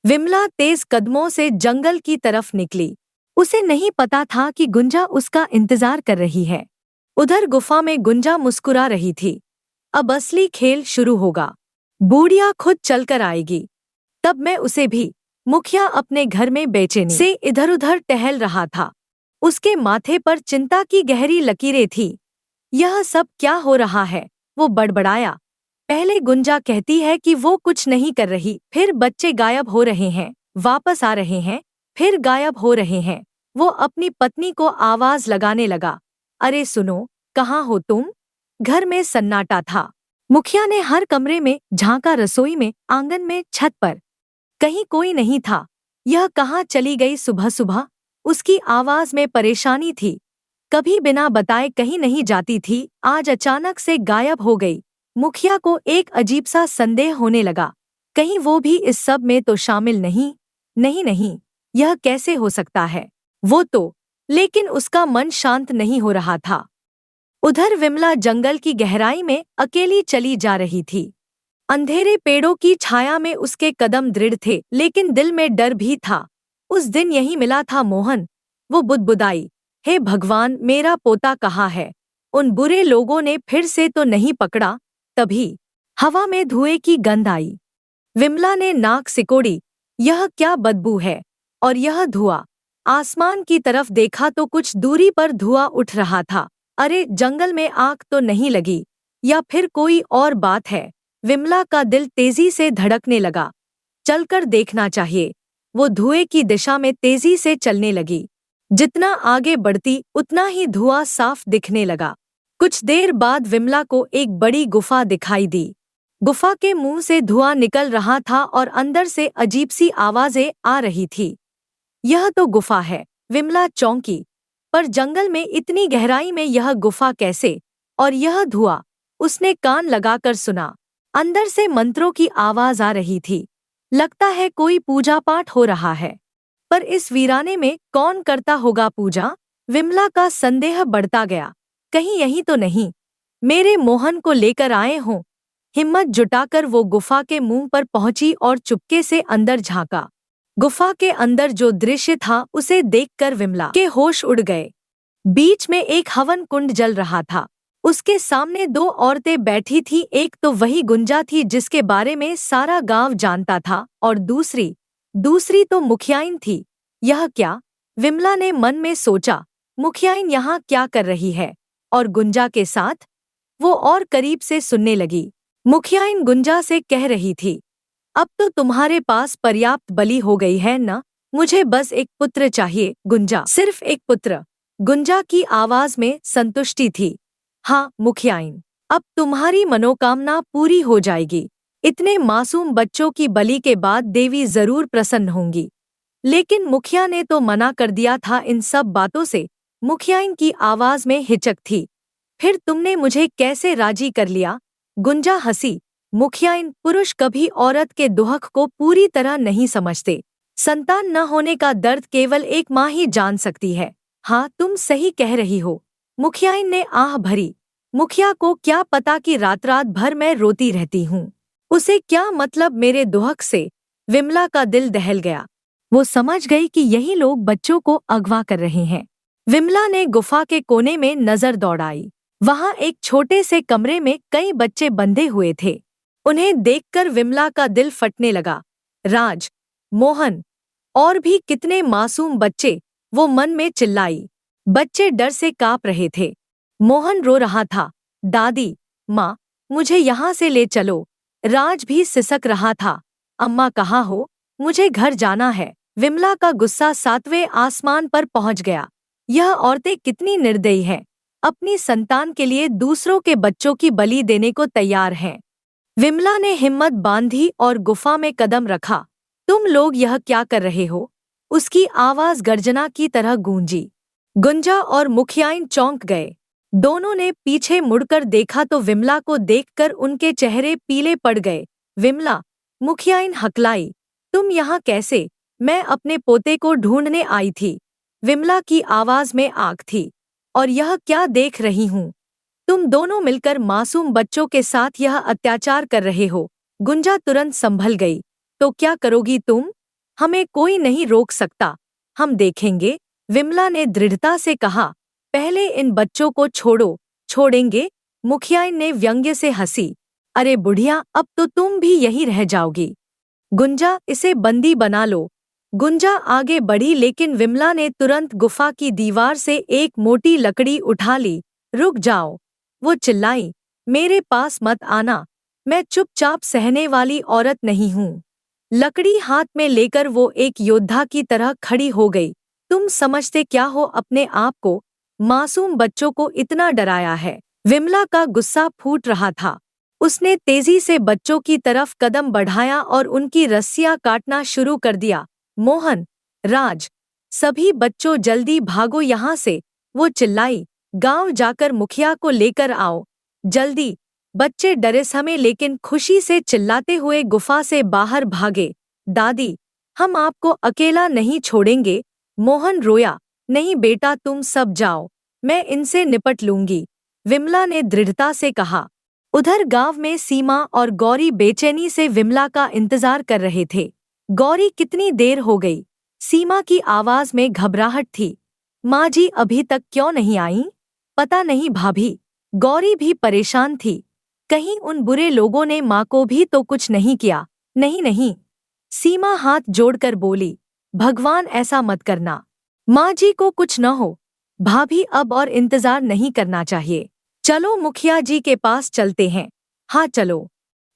विमला तेज कदमों से जंगल की तरफ निकली। उसे नहीं पता था कि गुंजा उसका इंतजार कर रही है। उधर गुफा में गुंजा मुस्कुरा रही थी। अब असली खेल शुरू होगा। बूढ़िया खुद चलकर आएगी, तब मैं उसे भी। मुखिया अपने घर में बेचैनी से इधर-उधर टहल रहा था। उसके माथे पर चिंता की गहरी लकीरें थी। यह सब क्या हो रहा है? वो बड़बड़ाया। पहले गुंजा कहती है कि वो कुछ नहीं कर रही, फिर बच्चे गायब हो रहे हैं, वापस आ रहे हैं, फिर गायब हो रहे हैं। वो अपनी पत्नी को आवाज लगाने लगा। अरे सुनो, कहाँ हो तुम? घर में सन्नाटा था। मुखिया ने हर कमरे में झांका, रसोई में, आंगन में, छत पर। कहीं कोई नहीं था। यह कहाँ चली गई सुबह सुबह? उसकी आवाज में परेशानी थी। कभी बिना बताए कहीं नहीं जाती थी, आज अचानक से गायब हो गई। मुखिया को एक अजीब सा संदेह होने लगा। कहीं वो भी इस सब में तो शामिल नहीं? नहीं, यह कैसे हो सकता है? वो तो। लेकिन उसका मन शांत नहीं हो रहा था। उधर विमला जंगल की गहराई में अकेली चली जा रही थी। अंधेरे पेड़ों की छाया में उसके कदम दृढ़ थे, लेकिन दिल में डर भी था। उस दिन यही मिला था मोहन। वो बुदबुदाई। हे भगवान, मेरा पोता कहाँ है? उन बुरे लोगों ने फिर से तो नहीं पकड़ा? तभी हवा में धुएं की गंध आई। विमला ने नाक सिकोड़ी। यह क्या बदबू है? और यह धुआं? आसमान की तरफ देखा तो कुछ दूरी पर धुआं उठ रहा था। अरे, जंगल में आग तो नहीं लगी? या फिर कोई और बात है? विमला का दिल तेजी से धड़कने लगा। चलकर देखना चाहिए। वो धुएं की दिशा में तेजी से चलने लगी। जितना आगे बढ़ती उतना ही धुआं साफ दिखने लगा। कुछ देर बाद विमला को एक बड़ी गुफा दिखाई दी। गुफा के मुंह से धुआं निकल रहा था और अंदर से अजीब सी आवाजें आ रही थी। यह तो गुफा है। विमला चौंकी। पर जंगल में इतनी गहराई में यह गुफा कैसे? और यह धुआं? उसने कान लगाकर सुना। अंदर से मंत्रों की आवाज आ रही थी। लगता है कोई पूजा पाठ हो रहा है। पर इस वीराने में कौन करता होगा पूजा? विमला का संदेह बढ़ता गया। कहीं यही तो नहीं मेरे मोहन को लेकर आए हों? हिम्मत जुटाकर वो गुफा के मुंह पर पहुंची और चुपके से अंदर झांका। गुफा के अंदर जो दृश्य था उसे देखकर विमला के होश उड़ गए। बीच में एक हवन कुंड जल रहा था। उसके सामने दो औरतें बैठी थी। एक तो वही गुंजा थी जिसके बारे में सारा गांव जानता था, और दूसरी तो मुखियाइन थी। यह क्या? विमला ने मन में सोचा। मुखियाइन यहाँ क्या कर रही है? और गुंजा के साथ? वो और करीब से सुनने लगी। मुखियाइन गुंजा से कह रही थी, अब तो तुम्हारे पास पर्याप्त बलि हो गई है न? मुझे बस एक पुत्र चाहिए गुंजा, सिर्फ एक पुत्र। गुंजा की आवाज में संतुष्टि थी। हाँ मुखियाइन, अब तुम्हारी मनोकामना पूरी हो जाएगी। इतने मासूम बच्चों की बलि के बाद देवी जरूर प्रसन्न होंगी। लेकिन मुखिया ने तो मना कर दिया था इन सब बातों से। मुखियाइन की आवाज में हिचक थी। फिर तुमने मुझे कैसे राजी कर लिया? गुंजा हंसी। मुखियाइन, पुरुष कभी औरत के दुख को पूरी तरह नहीं समझते। संतान न होने का दर्द केवल एक माँ ही जान सकती है। हाँ तुम सही कह रही हो। मुखियाइन ने आह भरी। मुखिया को क्या पता कि रात रात भर मैं रोती रहती हूँ। उसे क्या मतलब मेरे दुख से? विमला का दिल दहल गया। वो समझ गई कि यही लोग बच्चों को अगवा कर रहे हैं। विमला ने गुफा के कोने में नजर दौड़ाई। वहां एक छोटे से कमरे में कई बच्चे बंधे हुए थे। उन्हें देखकर विमला का दिल फटने लगा। राज, मोहन और भी कितने मासूम बच्चे, वो मन में चिल्लाई। बच्चे डर से कांप रहे थे। मोहन रो रहा था। दादी, माँ, मुझे यहाँ से ले चलो। राज भी सिसक रहा था। अम्मा कहाँ हो? मुझे घर जाना है। विमला का गुस्सा 7वें आसमान पर पहुंच गया। यह औरतें कितनी निर्दयी हैं, अपनी संतान के लिए दूसरों के बच्चों की बलि देने को तैयार हैं। विमला ने हिम्मत बांधी और गुफा में कदम रखा। तुम लोग यह क्या कर रहे हो? उसकी आवाज गर्जना की तरह गूंजी। गुंजा और मुखियाइन चौंक गए। दोनों ने पीछे मुड़कर देखा तो विमला को देखकर उनके चेहरे पीले पड़ गए। विमला, मुखियाइन हकलाई। तुम यहाँ कैसे? मैं अपने पोते को ढूंढने आई थी। विमला की आवाज में आग थी। और यह क्या देख रही हूँ? तुम दोनों मिलकर मासूम बच्चों के साथ यह अत्याचार कर रहे हो। गुंजा तुरंत संभल गई। तो क्या करोगी तुम? हमें कोई नहीं रोक सकता। हम देखेंगे, विमला ने दृढ़ता से कहा। पहले इन बच्चों को छोड़ो। छोड़ेंगे? मुखियाइन ने व्यंग्य से हंसी। अरे बुढ़िया, अब तो तुम भी यहीं रह जाओगी। गुंजा, इसे बंदी बना लो। गुंजा आगे बढ़ी लेकिन विमला ने तुरंत गुफा की दीवार से एक मोटी लकड़ी उठा ली। रुक जाओ, वो चिल्लाई। मेरे पास मत आना। मैं चुपचाप सहने वाली औरत नहीं हूँ। लकड़ी हाथ में लेकर वो एक योद्धा की तरह खड़ी हो गई। तुम समझते क्या हो अपने आप को? मासूम बच्चों को इतना डराया है। विमला का गुस्सा फूट रहा था। उसने तेजी से बच्चों की तरफ कदम बढ़ाया और उनकी रस्सियां काटना शुरू कर दिया। मोहन, राज, सभी बच्चों जल्दी भागो यहाँ से, वो चिल्लाई। गांव जाकर मुखिया को लेकर आओ, जल्दी। बच्चे डरे समे लेकिन खुशी से चिल्लाते हुए गुफा से बाहर भागे। दादी, हम आपको अकेला नहीं छोड़ेंगे। मोहन रोया। नहीं बेटा, तुम सब जाओ, मैं इनसे निपट लूंगी, विमला ने दृढ़ता से कहा। उधर गांव में सीमा और गौरी बेचैनी से विमला का इंतजार कर रहे थे। गौरी, कितनी देर हो गई? सीमा की आवाज में घबराहट थी। माँ जी अभी तक क्यों नहीं आई? पता नहीं भाभी। गौरी भी परेशान थी। कहीं उन बुरे लोगों ने माँ को भी तो कुछ नहीं किया? नहीं नहीं, सीमा हाथ जोड़कर बोली। भगवान ऐसा मत करना, माँ जी को कुछ न हो। भाभी, अब और इंतजार नहीं करना चाहिए। चलो मुखिया जी के पास चलते हैं। हाँ चलो।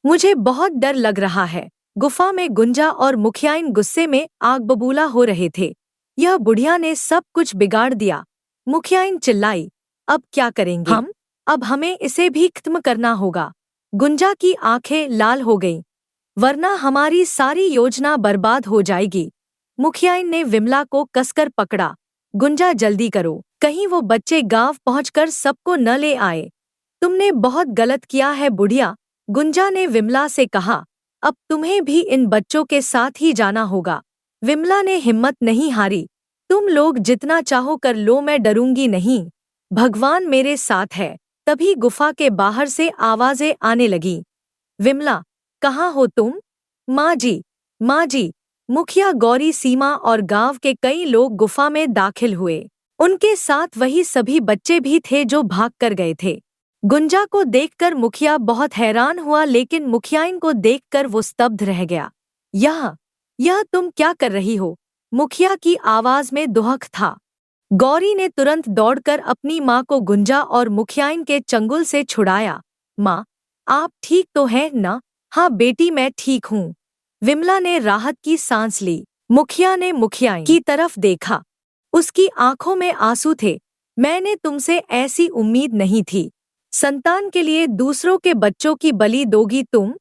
मुझे बहुत डर लग रहा है। गुफा में गुंजा और मुखियाइन गुस्से में आग बबूला हो रहे थे। यह बुढ़िया ने सब कुछ बिगाड़ दिया। मुखियाइन चिल्लाई। अब क्या करेंगे हम? अब हमें इसे भी खत्म करना होगा। गुंजा की आंखें लाल हो गईं। वरना हमारी सारी योजना बर्बाद हो जाएगी। मुखियाइन ने विमला को कसकर पकड़ा। गुंजा, जल्दी करो, कहीं वो बच्चे गांव पहुंचकर सबको न ले आए। तुमने बहुत गलत किया है बुढ़िया, गुंजा ने विमला से कहा। अब तुम्हें भी इन बच्चों के साथ ही जाना होगा। विमला ने हिम्मत नहीं हारी। तुम लोग जितना चाहो कर लो, मैं डरूंगी नहीं। भगवान मेरे साथ है। तभी गुफा के बाहर से आवाजें आने लगीं। विमला, कहाँ हो तुम? माँ जी, माँ जी। मुखिया, गौरी, सीमा और गांव के कई लोग गुफा में दाखिल हुए। उनके साथ वही सभी बच्चे भी थे जो भाग कर गए थे। गुंजा को देखकर मुखिया बहुत हैरान हुआ लेकिन मुखियाइन को देखकर वो स्तब्ध रह गया। यह तुम क्या कर रही हो? मुखिया की आवाज में दुहक था। गौरी ने तुरंत दौड़कर अपनी माँ को गुंजा और मुखियाइन के चंगुल से छुड़ाया। माँ, आप ठीक तो हैं ना? हाँ बेटी, मैं ठीक हूँ। विमला ने राहत की सांस ली। मुखिया ने मुखियाइन की तरफ देखा। उसकी आंखों में आंसू थे। मैंने तुमसे ऐसी उम्मीद नहीं थी। संतान के लिए दूसरों के बच्चों की बलि दोगी तुम?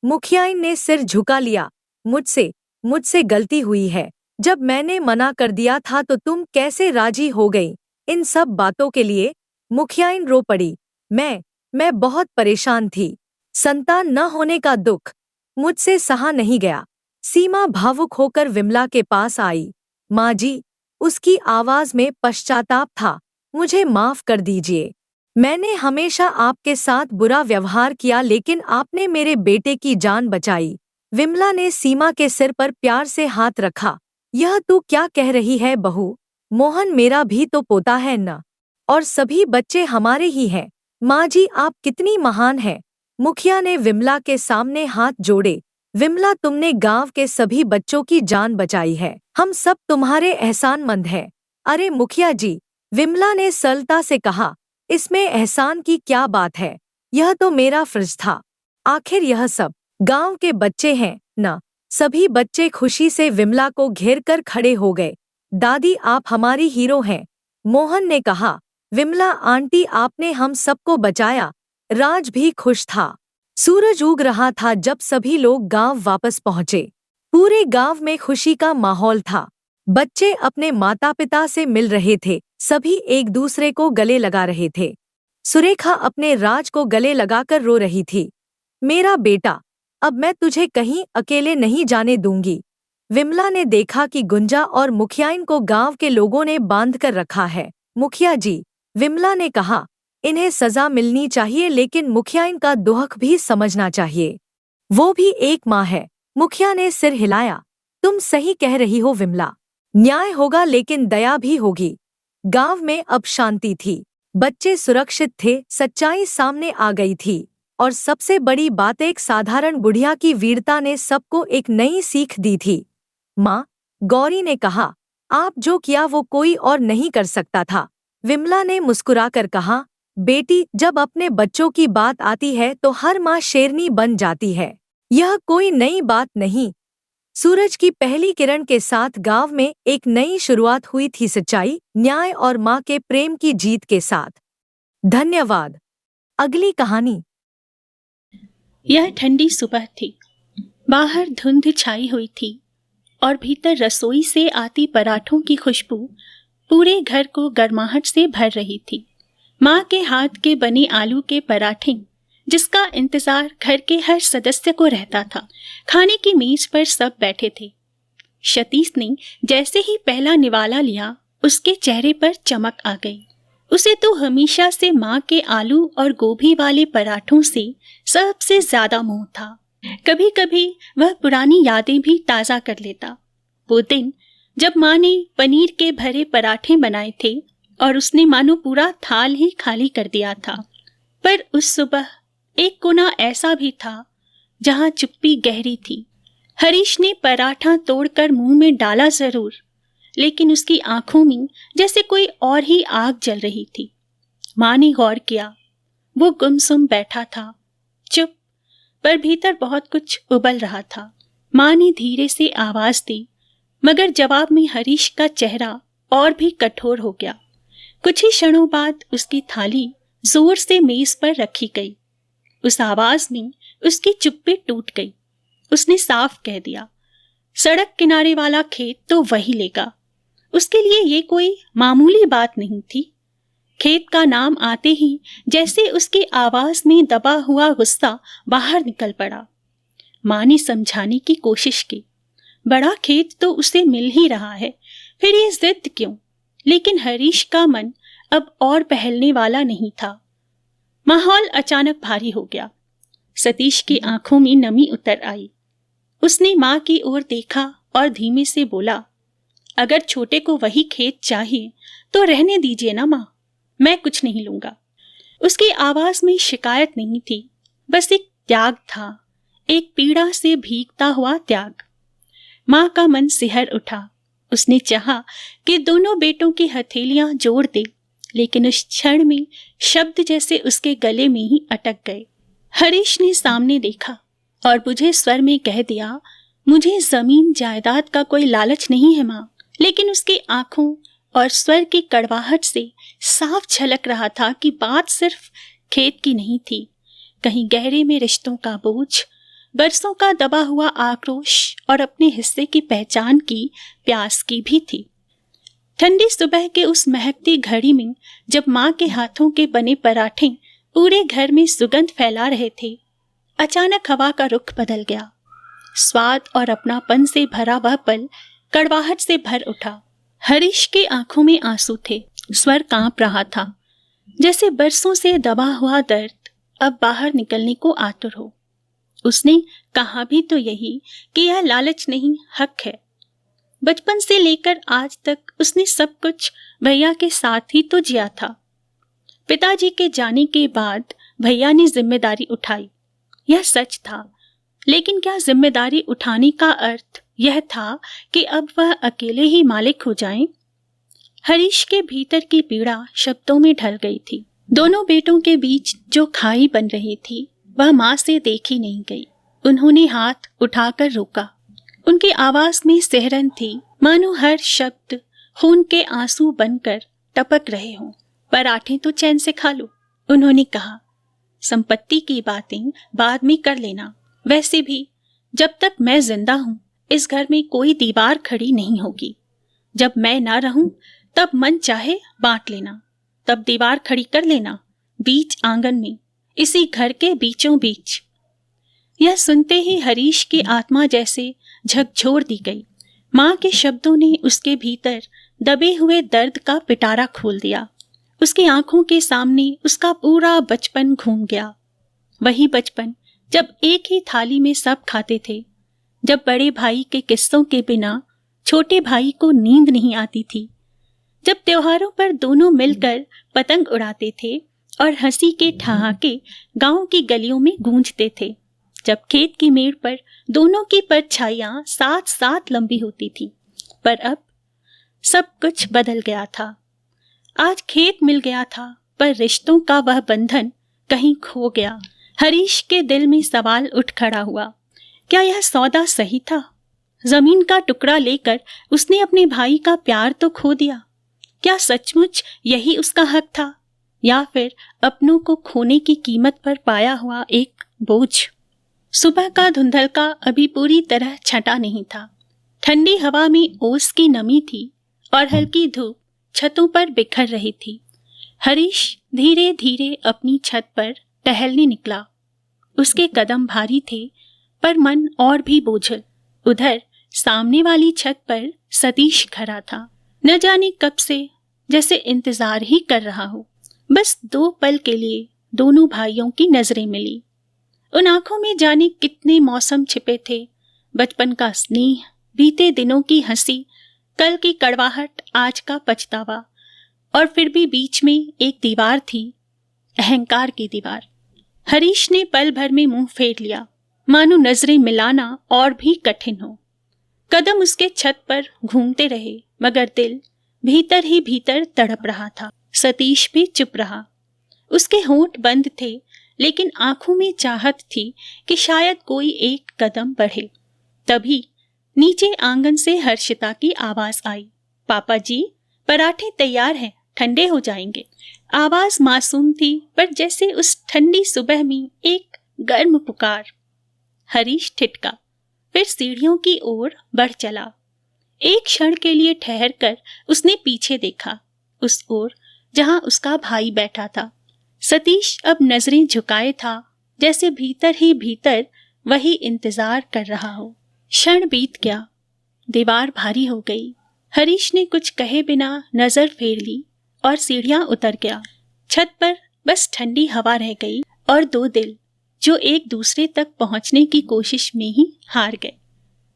मुखियाइन ने सिर झुका लिया। मुझसे मुझसे गलती हुई है। जब मैंने मना कर दिया था तो तुम कैसे राजी हो गई इन सब बातों के लिए? मुखियाइन रो पड़ी। मैं बहुत परेशान थी। संतान न होने का दुख मुझसे सहा नहीं गया। सीमा भावुक होकर विमला के पास आई। माँ जी, उसकी आवाज में पश्चाताप था। मुझे माफ कर दीजिए। मैंने हमेशा आपके साथ बुरा व्यवहार किया, लेकिन आपने मेरे बेटे की जान बचाई। विमला ने सीमा के सिर पर प्यार से हाथ रखा। यह तू क्या कह रही है बहू? मोहन मेरा भी तो पोता है न, और सभी बच्चे हमारे ही हैं। माँ जी, आप कितनी महान हैं। मुखिया ने विमला के सामने हाथ जोड़े। विमला, तुमने गांव के सभी बच्चों की जान बचाई है। हम सब तुम्हारे एहसानमंद हैं। अरे मुखिया जी, विमला ने सरलता से कहा, इसमें एहसान की क्या बात है? यह तो मेरा फर्ज था। आखिर यह सब गांव के बच्चे हैं न? सभी बच्चे खुशी से विमला को घेर कर खड़े हो गए। दादी, आप हमारी हीरो हैं। मोहन ने कहा। विमला आंटी, आपने हम सबको बचाया। राज भी खुश था। सूरज उग रहा था जब सभी लोग गांव वापस पहुंचे। पूरे गांव में खुशी का माहौल था। बच्चे अपने माता पिता से मिल रहे थे। सभी एक दूसरे को गले लगा रहे थे। सुरेखा अपने राज को गले लगाकर रो रही थी। मेरा बेटा, अब मैं तुझे कहीं अकेले नहीं जाने दूंगी। विमला ने देखा कि गुंजा और मुखियाइन को गांव के लोगों ने बांध कर रखा है। मुखिया जी, विमला ने कहा, इन्हें सजा मिलनी चाहिए, लेकिन मुखियाइन का दुख भी समझना चाहिए। वो भी एक माँ है। मुखिया ने सिर हिलाया। तुम सही कह रही हो विमला। न्याय होगा, लेकिन दया भी होगी। गांव में अब शांति थी। बच्चे सुरक्षित थे। सच्चाई सामने आ गई थी। और सबसे बड़ी बात, एक साधारण बुढ़िया की वीरता ने सबको एक नई सीख दी थी। माँ, गौरी ने कहा, आप जो किया वो कोई और नहीं कर सकता था। विमला ने मुस्कुराकर कहा, बेटी, जब अपने बच्चों की बात आती है तो हर माँ शेरनी बन जाती है। यह कोई नई बात नहीं। सूरज की पहली किरण के साथ गांव में एक नई शुरुआत हुई थी, सच्चाई, न्याय और माँ के प्रेम की जीत के साथ। धन्यवाद। अगली कहानी। यह ठंडी सुबह थी। बाहर धुंध छाई हुई थी और भीतर रसोई से आती पराठों की खुशबू पूरे घर को गर्माहट से भर रही थी। माँ के हाथ के बने आलू के पराठे, जिसका इंतजार घर के हर सदस्य को रहता था। खाने की मेज पर सब बैठे थे। सतीश ने जैसे ही पहला निवाला लिया, उसके चेहरे पर चमक आ गई। उसे तो हमेशा से माँ के आलू और गोभी वाले पराठों से सबसे ज्यादा मोह था। कभी कभी वह पुरानी यादें भी ताज़ा कर लेता। वो दिन जब माँ ने पनीर के भरे पराठे बनाए थे और उसने मानो पूरा थाल ही खाली कर दिया था। पर उस सुबह एक कोना ऐसा भी था जहाँ चुप्पी गहरी थी। हरीश ने पराठा तोड़कर मुंह में डाला जरूर, लेकिन उसकी आंखों में जैसे कोई और ही आग जल रही थी। माँ ने गौर किया। वो गुमसुम बैठा था, चुप, पर भीतर बहुत कुछ उबल रहा था। माँ ने धीरे से आवाज दी, मगर जवाब में हरीश का चेहरा और भी कठोर हो गया। कुछ ही क्षणों बाद उसकी थाली जोर से मेज पर रखी गई। उस आवाज में उसकी चुप्पी टूट गई। उसने साफ कह दिया, सड़क किनारे वाला खेत तो वही लेगा। उसके लिए ये कोई मामूली बात नहीं थी। खेत का नाम आते ही जैसे उसकी आवाज में दबा हुआ गुस्सा बाहर निकल पड़ा। माँ ने समझाने की कोशिश की, बड़ा खेत तो उसे मिल ही रहा है, फिर ये जिद क्यों? लेकिन हरीश का मन अब और बहलने वाला नहीं था। माहौल अचानक भारी हो गया। सतीश की आंखों में नमी उतर आई। उसने माँ की ओर देखा और धीमे से बोला, अगर छोटे को वही खेत चाहिए तो रहने दीजिए ना माँ, मैं कुछ नहीं लूंगा। उसकी आवाज में शिकायत नहीं थी, बस एक त्याग था, एक पीड़ा से भीगता हुआ त्याग। माँ का मन सिहर उठा। उसने चाहा कि दोनों बेटों की हथेलियां जोड़ दे, लेकिन उस क्षण में शब्द जैसे उसके गले में ही अटक गए। हरीश ने सामने देखा और बुझे स्वर में कह दिया, मुझे जमीन जायदाद का कोई लालच नहीं है माँ, लेकिन उसकी आंखों और स्वर की कड़वाहट से साफ झलक रहा था कि बात सिर्फ खेत की नहीं थी, कहीं गहरे में रिश्तों का बोझ, बरसों का दबा हुआ आक्रोश और अपने हिस्से की पहचान की प्यास की भी थी। ठंडी सुबह के उस महकती घड़ी में जब माँ के हाथों के बने पराठे पूरे घर में सुगंध फैला रहे थे, अचानक हवा का रुख बदल गया। स्वाद और अपनापन से भरा वह पल कड़वाहट से भर उठा। हरीश के आंखों में आंसू थे, स्वर कांप रहा था, जैसे बरसों से दबा हुआ दर्द अब बाहर निकलने को आतुर हो। उसने कहा भी तो यही कि यह लालच नहीं, हक है। बचपन से लेकर आज तक उसने सब कुछ भैया के साथ ही तो जिया था। पिताजी के जाने के बाद भैया ने जिम्मेदारी उठाई, यह सच था, लेकिन क्या जिम्मेदारी उठाने का अर्थ यह था कि अब वह अकेले ही मालिक हो जाएं? हरीश के भीतर की पीड़ा शब्दों में ढल गई थी। दोनों बेटों के बीच जो खाई बन रही थी वह माँ से देखी नहीं गई। उन्होंने हाथ उठाकर रोका। उनकी आवाज में सिहरन थी, मानो हर शब्द खून के आंसू बनकर टपक रहे हों। पराठे तो चैन से खा लो, उन्होंने कहा। संपत्ति की बातें बाद में कर लेना, वैसे भी जब तक मैं जिंदा हूं इस घर में कोई दीवार खड़ी नहीं होगी। जब मैं ना रहूं तब मन चाहे बांट लेना, तब दीवार खड़ी कर लेना बीच आंगन में, इसी घर के बीचों बीच। यह सुनते ही हरीश की आत्मा जैसे झकझोर दी गई। माँ के शब्दों ने उसके भीतर दबे हुए दर्द का पिटारा खोल दिया। उसकी आंखों के सामने उसका पूरा बचपन घूम गया। वही बचपन जब एक ही थाली में सब खाते थे, जब बड़े भाई के किस्सों के बिना छोटे भाई को नींद नहीं आती थी, जब त्योहारों पर दोनों मिलकर पतंग उड़ाते थे और हंसी के ठहाके गांव की गलियों में गूंजते थे, जब खेत की मेड़ पर दोनों की परछाइयां साथ साथ लंबी होती थी। पर अब सब कुछ बदल गया था। आज खेत मिल गया था, पर रिश्तों का वह बंधन कहीं खो गया। हरीश के दिल में सवाल उठ खड़ा हुआ, क्या यह सौदा सही था? जमीन का टुकड़ा लेकर उसने अपने भाई का प्यार तो खो दिया। क्या सचमुच यही उसका हक था, या फिर अपनों को खोने की कीमत पर पाया हुआ एक बोझ? सुबह का धुंधलका अभी पूरी तरह छटा नहीं था। ठंडी हवा में ओस की नमी थी और हल्की धूप छतों पर बिखर रही थी। हरीश धीरे धीरे अपनी छत पर टहलने निकला। उसके कदम भारी थे, पर मन और भी बोझल। उधर सामने वाली छत पर सतीश खड़ा था, न जाने कब से, जैसे इंतजार ही कर रहा हो। बस 2 पल के लिए दोनों भाइयों की नजरें मिली। उन आंखों में जाने कितने मौसम छिपे थे। बचपन का स्नेह, बीते दिनों की हंसी, कल की कड़वाहट, आज का पछतावा, और फिर भी बीच में एक दीवार थी, अहंकार की दीवार। हरीश ने पल भर में मुंह फेर लिया, मानो नजरें मिलाना और भी कठिन हो। कदम उसके छत पर घूमते रहे, मगर दिल भीतर ही भीतर तड़प रहा था। सतीश भी चुप रहा। उसके होंठ बंद थे, लेकिन आंखों में चाहत थी कि शायद कोई एक कदम बढ़े। तभी नीचे आंगन से हर्षिता की आवाज आई, पापा जी, पराठे तैयार हैं, ठंडे हो जाएंगे। आवाज मासूम थी, पर जैसे उस ठंडी सुबह में एक गर्म पुकार। हरीश ठिठका, फिर सीढ़ियों की ओर बढ़ चला। एक क्षण के लिए ठहरकर उसने पीछे देखा, उस ओर जहां उसका भाई बैठा था। सतीश अब नजरें झुकाए था, जैसे भीतर ही भीतर वही इंतजार कर रहा हो। क्षण बीत गया, दीवार भारी हो गई। हरीश ने कुछ कहे बिना नजर फेर ली और सीढ़ियां उतर गया। छत पर बस ठंडी हवा रह गई और 2 दिल जो एक दूसरे तक पहुंचने की कोशिश में ही हार गए।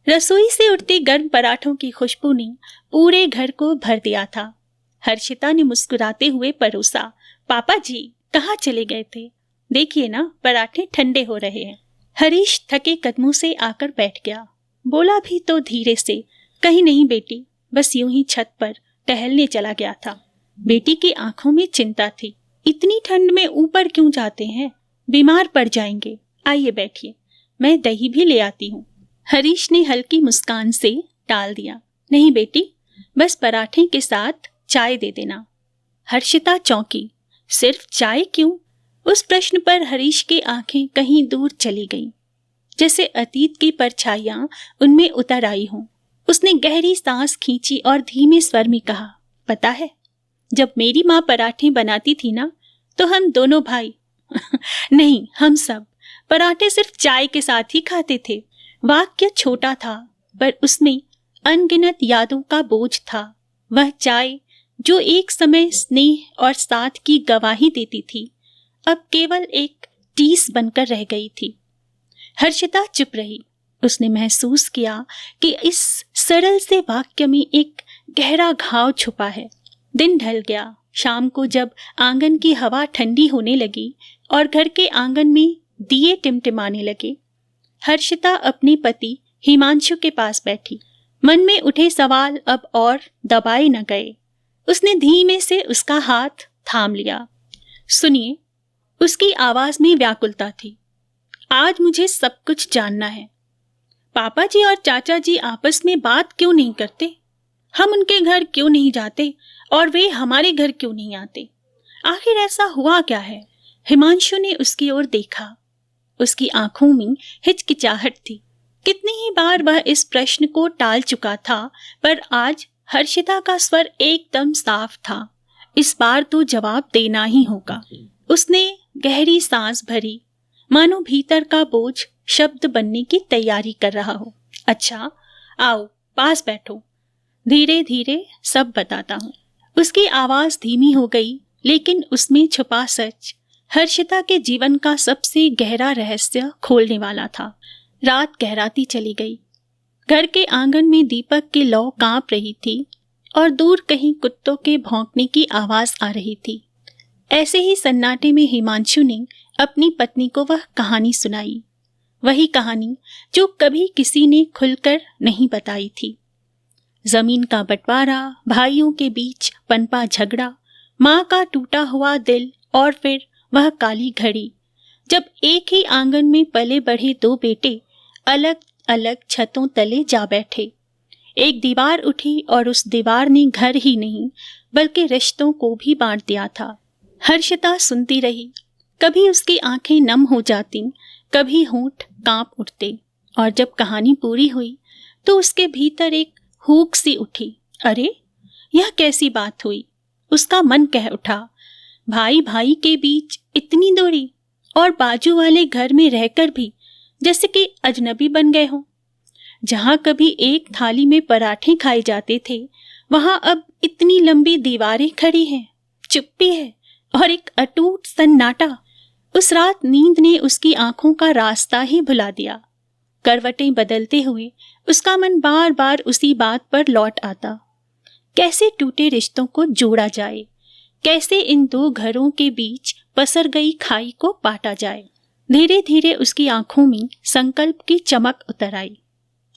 रसोई से उठते गर्म पराठों की खुशबू ने पूरे घर को भर दिया था। हर्षिता ने मुस्कुराते हुए परोसा, पापा जी कहाँ चले गए थे? देखिए ना, पराठे ठंडे हो रहे हैं। हरीश थके कदमों से आकर बैठ गया। बोला भी तो धीरे से, कहीं नहीं बेटी, बस यूं ही छत पर टहलने चला गया था। बेटी की आंखों में चिंता थी, इतनी ठंड में ऊपर क्यों जाते हैं, बीमार पड़ जाएंगे। आइए बैठिए, मैं दही भी ले आती हूँ। हरीश ने हल्की मुस्कान से टाल दिया। नहीं बेटी, बस पराठे के साथ चाय दे देना। हर्षिता चौंकी। सिर्फ चाय क्यों? उस प्रश्न पर हरीश की आंखें कहीं दूर चली गईं, जैसे अतीत की परछाइयां उनमें उतर आई हों। उसने गहरी सांस खींची और धीमे स्वर में कहा, पता है, जब मेरी माँ पराठे बनाती थी ना, तो हम दोनों भाई नहीं, हम सब पराठे सिर्फ चाय के साथ ही खाते थे। वाक्य छोटा था, पर उसमें अनगिनत यादों का बोझ था। वह चाय जो एक समय स्नेह और साथ की गवाही देती थी, अब केवल एक टीस बनकर रह गई थी। हर्षिता चुप रही। उसने महसूस किया कि इस सरल से वाक्य में एक गहरा घाव छुपा है। दिन ढल गया। शाम को जब आंगन की हवा ठंडी होने लगी और घर के आंगन में दिए टिमटिमाने लगे, हर्षिता अपने पति हिमांशु के पास बैठी। मन में उठे सवाल अब और दबाए न गए। उसने धीमे से उसका हाथ थाम लिया। सुनिए, उसकी आवाज में व्याकुलता थी। आज मुझे सब कुछ जानना है। पापा जी और चाचा जी आपस में बात क्यों नहीं करते? हम उनके घर क्यों नहीं जाते और वे हमारे घर क्यों नहीं आते? आखिर ऐसा हुआ क्या है? हिमांशु ने उसकी ओर देखा। उसकी आंखों में हिचकिचाहट थी। कितनी ही बार वह इस प्रश्न को टाल चुका था, पर आज हर्षिता का स्वर एकदम साफ था। इस बार तो जवाब देना ही होगा। उसने गहरी सांस भरी, मानो भीतर का बोझ शब्द बनने की तैयारी कर रहा हो। अच्छा, आओ पास बैठो, धीरे धीरे सब बताता हूँ। उसकी आवाज धीमी हो गई, लेकिन उसमें छुपा सच हर्षिता के जीवन का सबसे गहरा रहस्य खोलने वाला था। रात गहराती चली गई। घर के आंगन में दीपक की लौ कांप रही थी और दूर कहीं कुत्तों के भौंकने की आवाज आ रही थी। ऐसे ही सन्नाटे में हिमांशु ने अपनी पत्नी को वह कहानी सुनाई, वही कहानी जो कभी किसी ने खुलकर नहीं बताई थी। जमीन का बंटवारा, भाइयों के बीच पनपा झगड़ा, माँ का टूटा हुआ दिल और फिर वह काली घड़ी, जब एक ही आंगन में पले बढ़े दो बेटे अलग अलग छतों तले जा बैठे। एक दीवार उठी और उस दीवार ने घर ही नहीं बल्कि रिश्तों को भी बांट दिया था। हर्षिता सुनती रही। कभी उसकी आंखें नम हो जाती, कभी होंठ कांप उठते, और जब कहानी पूरी हुई तो उसके भीतर एक हूक सी उठी। अरे, यह कैसी बात हुई? उसका मन कह उठा। भाई भाई के बीच इतनी दूरी, और बाजू वाले घर में रहकर भी जैसे कि अजनबी बन गए हों। जहां कभी एक थाली में पराठे खाए जाते थे, वहां अब इतनी लंबी दीवारें खड़ी हैं, चुप्पी है और एक अटूट सन्नाटा। उस रात नींद ने उसकी आंखों का रास्ता ही भुला दिया। करवटें बदलते हुए उसका मन बार बार उसी बात पर लौट आता। कैसे टूटे रिश्तों को जोड़ा जाए, कैसे इन दो घरों के बीच पसर गई खाई को पाटा जाए। धीरे धीरे उसकी आंखों में संकल्प की चमक उतर आई।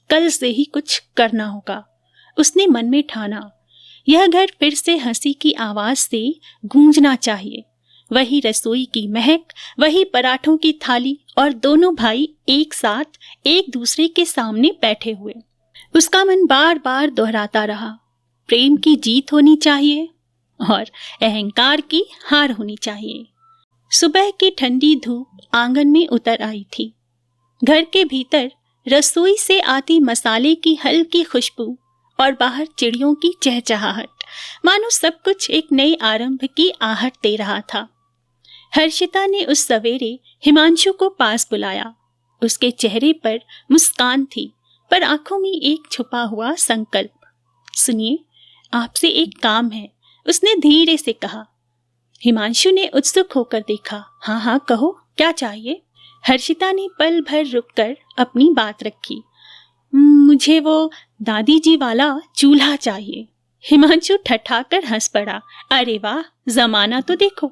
कल से ही कुछ करना होगा, उसने मन में ठाना। यह घर फिर से हंसी की आवाज से गूंजना चाहिए। वही रसोई की महक, वही पराठों की थाली, और दोनों भाई एक साथ एक दूसरे के सामने बैठे हुए। उसका मन बार बार दोहराता रहा, प्रेम की जीत होनी चाहिए और अहंकार की हार होनी चाहिए। सुबह की ठंडी धूप आंगन में उतर आई थी। घर के भीतर रसोई से आती मसाले की हल्की खुशबू और बाहर चिड़ियों की चहचहाहट, मानो सब कुछ एक नए आरंभ की आहट दे रहा था। हर्षिता ने उस सवेरे हिमांशु को पास बुलाया। उसके चेहरे पर मुस्कान थी, पर आंखों में एक छुपा हुआ संकल्प। सुनिए, आपसे एक काम है, उसने धीरे से कहा। हिमांशु ने उत्सुक होकर देखा। हाँ हाँ कहो, क्या चाहिए? हर्षिता ने पल भर रुककर अपनी बात रखी। मुझे वो दादी जी वाला चूल्हा चाहिए। हिमांशु ठठाकर हंस पड़ा। अरे वाह, जमाना तो देखो,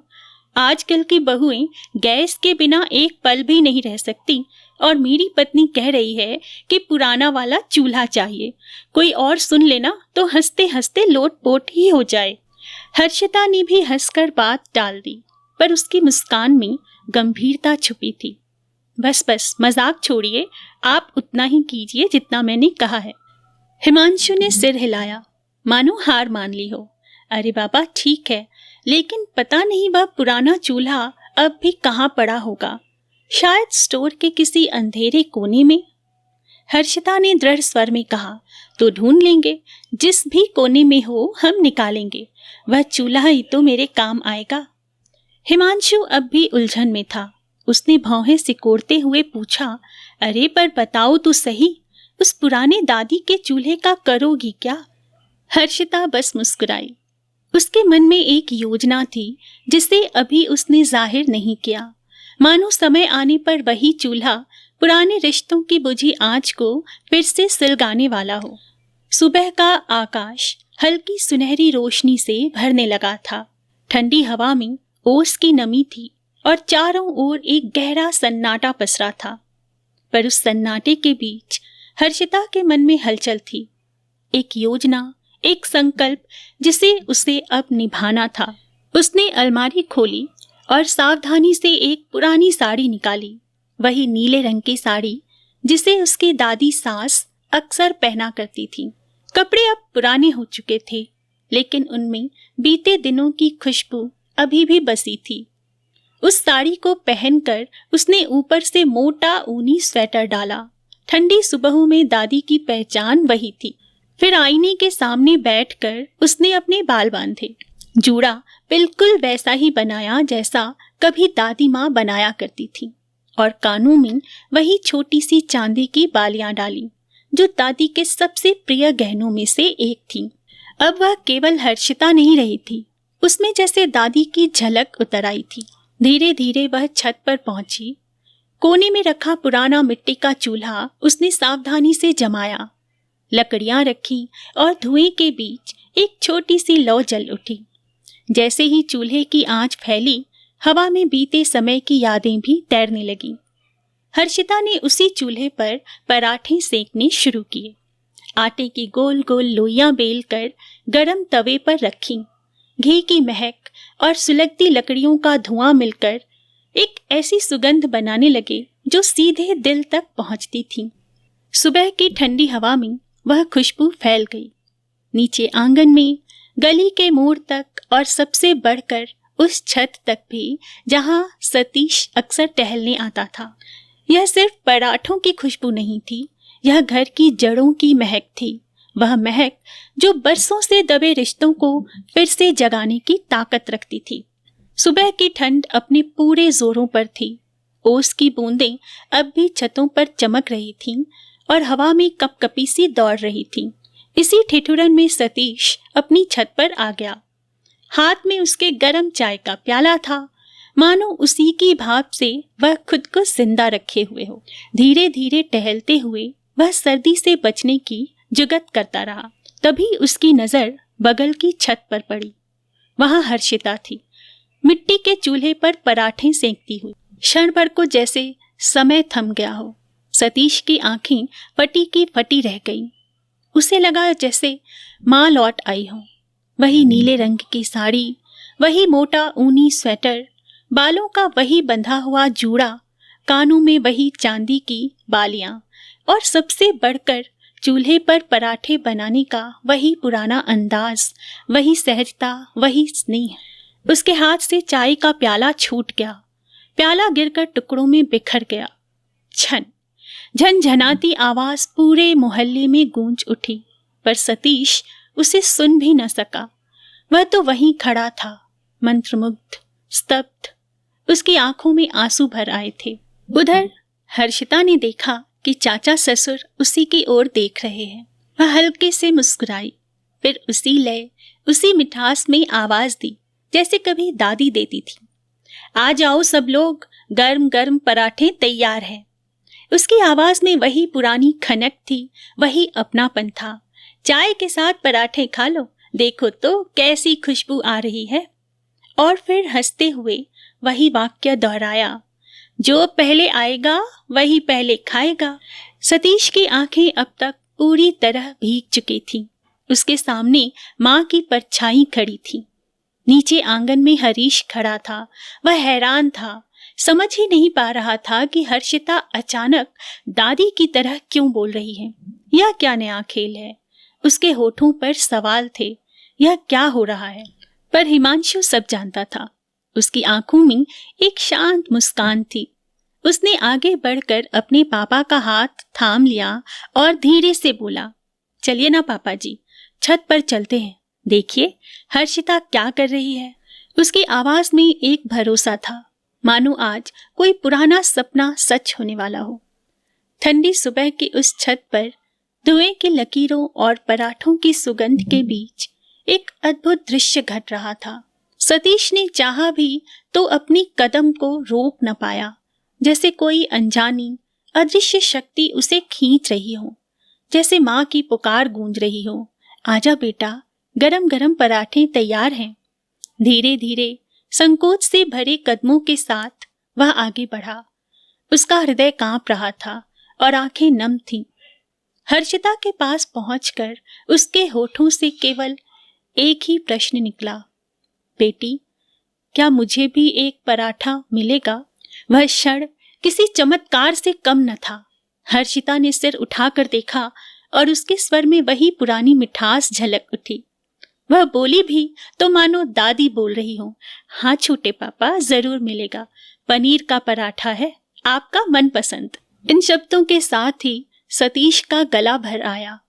आजकल की बहुएं गैस के बिना एक पल भी नहीं रह सकती, और मेरी पत्नी कह रही है कि पुराना वाला चूल्हा चाहिए। कोई और सुन लेना तो हंसते हंसते लोटपोट ही हो जाए। हर्षिता ने भी हंसकर बात टाल दी, पर उसकी मुस्कान में गंभीरता छुपी थी। बस बस मजाक छोड़िए, आप उतना ही कीजिए जितना मैंने कहा है। हिमांशु ने सिर हिलाया, मानो हार मान ली हो। अरे बाबा ठीक है, लेकिन पता नहीं वह पुराना चूल्हा अब भी कहाँ पड़ा होगा, शायद स्टोर के किसी अंधेरे कोने में। हर्षिता ने दृढ़ स्वर में कहा, तो ढूंढ लेंगे, जिस भी कोने में हो हम निकालेंगे, वह चूल्हा ही तो मेरे काम आएगा। हिमांशु अब भी उलझन में था। उसने भौहें सिकोड़ते हुए पूछा, अरे पर बताओ तो सही, उस पुराने दादी के चूल्हे का करोगी क्या? हर्षिता बस मुस्कुराई। उसके मन में एक योजना थी जिसे अभी उसने जाहिर नहीं किया, मानो समय आने पर वही चूल्हा पुराने रिश्तों की बुझी आंच को फिर से सुलगाने वाला हो। सुबह का आकाश हल्की सुनहरी रोशनी से भरने लगा था। ठंडी हवा में ओस की नमी थी और चारों ओर एक गहरा सन्नाटा पसरा था। पर उस सन्नाटे के बीच हर्षिता के मन में हलचल थी, एक योजना, एक संकल्प जिसे उसे अब निभाना था। उसने अलमारी खोली और सावधानी से एक पुरानी साड़ी निकाली, वही नीले रंग की साड़ी जिसे उसकी दादी सास अक्सर पहना करती थी। कपड़े अब पुराने हो चुके थे, लेकिन उनमें बीते दिनों की खुशबू अभी भी बसी थी। उस साड़ी को पहनकर उसने ऊपर से मोटा ऊनी स्वेटर डाला। ठंडी सुबहों में दादी की पहचान वही थी। फिर आईने के सामने बैठकर उसने अपने बाल बांधे, जूड़ा बिल्कुल वैसा ही बनाया जैसा कभी दादी माँ बनाया करती थी, और कानों में वही छोटी सी चांदी की बालियां डाली जो दादी के सबसे प्रिय गहनों में से एक थी। अब वह केवल हर्षिता नहीं रही थी, उसमें जैसे दादी की झलक उतर आई थी। धीरे धीरे वह छत पर पहुंची। कोने में रखा पुराना मिट्टी का चूल्हा उसने सावधानी से जमाया। लकड़ियां रखी और धुएं के बीच एक छोटी सी लौ जल उठी। जैसे ही चूल्हे की आंच फैली, हवा में बीते समय की यादें भी तैरने लगी। हर्षिता ने उसी चूल्हे पर पराठे सेकने शुरू किए। आटे की गोल गोल लोइयां बेलकर गरम तवे पर रखी। घी की महक और सुलगती लकड़ियों का धुआं मिलकर एक ऐसी सुगंध बनाने लगे जो सीधे दिल तक पहुंचती थी। सुबह की ठंडी हवा में वह खुशबू फैल गई। नीचे आंगन में, गली के मोड़ तक और सबसे बढ़कर उस छत तक भी जहां सतीश अक्सर टहलने आता था। यह सिर्फ पराठों की खुशबू नहीं थी, यह घर की जड़ों की महक थी। वह महक जो बरसों से दबे रिश्तों को फिर से जगाने की ताकत रखती थी। सुबह की ठंड अपने पूरे जोरों पर थी। ओस की बूंदें अब भी छतों पर चमक रही थीं और हवा में कपकपी सी दौड़ रही थी। इसी ठिठुरन में सतीश अपनी छत पर आ गया। हाथ में उसके गरम चाय का प्याला था, मानो उसी की भाप से वह खुद को जिंदा रखे हुए हो। धीरे धीरे टहलते हुए वह सर्दी से बचने की जुगत करता रहा। तभी उसकी नजर बगल की छत पर पड़ी। वहां हर्षिता थी, मिट्टी के चूल्हे पर पराठे सेंकती हुई। क्षण भर को जैसे समय थम गया हो। सतीश की आंखें फटी की फटी रह गईं। उसे लगा जैसे माँ लौट आई हो। वही नीले रंग की साड़ी, वही मोटा ऊनी स्वेटर, बालों का वही बंधा हुआ जूड़ा, कानों में वही चांदी की बालियां, और सबसे बढ़कर चूल्हे पर पराठे बनाने का वही पुराना अंदाज, वही सहजता, वही स्नेह। उसके हाथ से चाय का प्याला छूट गया। प्याला गिरकर टुकड़ों में बिखर गया। छन झनझनाती आवाज पूरे मोहल्ले में गूंज उठी, पर सतीश उसे सुन भी न सका। वह तो वहीं खड़ा था, मंत्रमुग्ध, स्तब्ध। उसकी आंखों में आंसू भर आए थे। उधर हर्षिता ने देखा कि चाचा ससुर उसी की ओर देख रहे हैं। वह हल्के से मुस्कुराई, फिर उसी लय, उसी मिठास में आवाज दी जैसे कभी दादी देती थी, आ जाओ सब लोग, गर्म गर्म पराठे तैयार है। उसकी आवाज में वही पुरानी खनक थी, वही अपनापन था। चाय के साथ पराठे खा लो, देखो तो कैसी खुशबू आ रही है। और फिर हंसते हुए वही वाक्य दोहराया, जो पहले आएगा वही पहले खाएगा। सतीश की आंखें अब तक पूरी तरह भीग चुकी थीं। उसके सामने माँ की परछाई खड़ी थी। नीचे आंगन में हरीश खड़ा था। वह हैरान था। समझ ही नहीं पा रहा था कि हर्षिता अचानक दादी की तरह क्यों बोल रही है। यह क्या नया खेल है? उसके होठों पर सवाल थे, यह क्या हो रहा है? पर हिमांशु सब जानता था। उसकी आंखों में एक शांत मुस्कान थी। उसने आगे बढ़कर अपने पापा का हाथ थाम लिया और धीरे से बोला, चलिए ना पापा जी, छत पर चलते हैं। देखिए हर्षिता क्या कर रही है। उसकी आवाज में एक भरोसा था, मानो आज कोई पुराना सपना सच होने वाला हो। ठंडी सुबह की उस छत पर धुएं की लकीरों और पराठों की सुगंध के बीच एक अद्भुत दृश्य घट रहा था। सतीश ने चाहा भी तो अपनी कदम को रोक न पाया, जैसे कोई अनजानी अदृश्य शक्ति उसे खींच रही हो, जैसे माँ की पुकार गूंज रही हो, आजा बेटा, गरम गरम पराठे तैयार हैं। धीरे धीरे संकोच से भरे कदमों के साथ वह आगे बढ़ा। उसका हृदय कांप रहा था और आंखें नम थीं। हर्षिता के पास पहुंचकर उसके होठों से केवल एक ही प्रश्न निकला, बेटी, क्या मुझे भी एक पराठा मिलेगा? वह क्षण किसी चमत्कार से कम न था। हर्षिता ने सिर उठाकर देखा और उसके स्वर में वही पुरानी मिठास झलक उठी। वह बोली भी तो मानो दादी बोल रही हो, हाँ छोटे पापा, जरूर मिलेगा। पनीर का पराठा है, आपका मनपसंद। इन शब्दों के साथ ही सतीश का गला भर आया।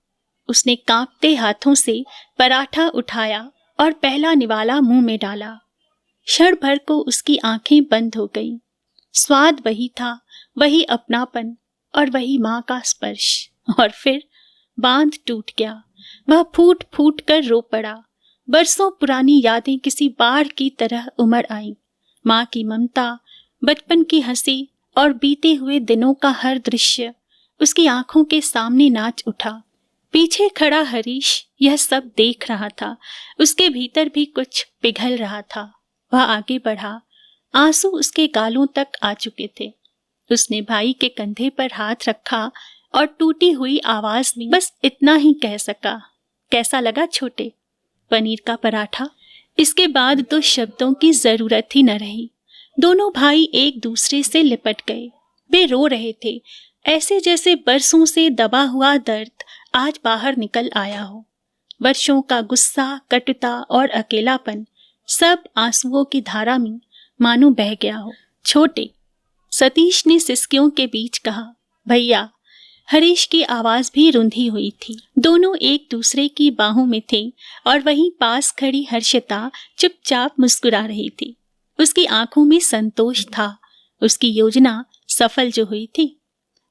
उसने कांपते हाथों से पराठा उठाया और पहला निवाला मुंह में डाला। क्षण भर को उसकी आंखें बंद हो गईं। स्वाद वही था, वही अपनापन और वही माँ का स्पर्श। और फिर बांध टूट गया। वह फूट फूट कर रो पड़ा। बरसों पुरानी यादें किसी बाढ़ की तरह उमड़ आईं। माँ की ममता, बचपन की हंसी और बीते हुए दिनों का हर दृश्य उसकी आंखों के सामने नाच उठा। पीछे खड़ा हरीश यह सब देख रहा था। उसके भीतर भी कुछ पिघल रहा था। वह आगे बढ़ा। आंसू उसके गालों तक आ चुके थे। उसने भाई के कंधे पर हाथ रखा और टूटी हुई आवाज में बस इतना ही कह सका, कैसा लगा छोटे, पनीर का पराठा? इसके बाद तो शब्दों की जरूरत ही न रही। दोनों भाई एक दूसरे से लिपट गए। वे रो रहे थे, ऐसे जैसे बरसों से दबा हुआ दर्द आज बाहर निकल आया हो। वर्षों का गुस्सा, कटुता और अकेलापन सब आंसुओं की धारा में मानो बह गया हो। छोटे, सतीश ने सिसकियों के बीच कहा। भैया, हरीश की आवाज भी रुंधी हुई थी। दोनों एक दूसरे की बाहों में थे और वहीं पास खड़ी हर्षिता चुपचाप मुस्कुरा रही थी। उसकी आंखों में संतोष था। उसकी योजना सफल जो हुई थी।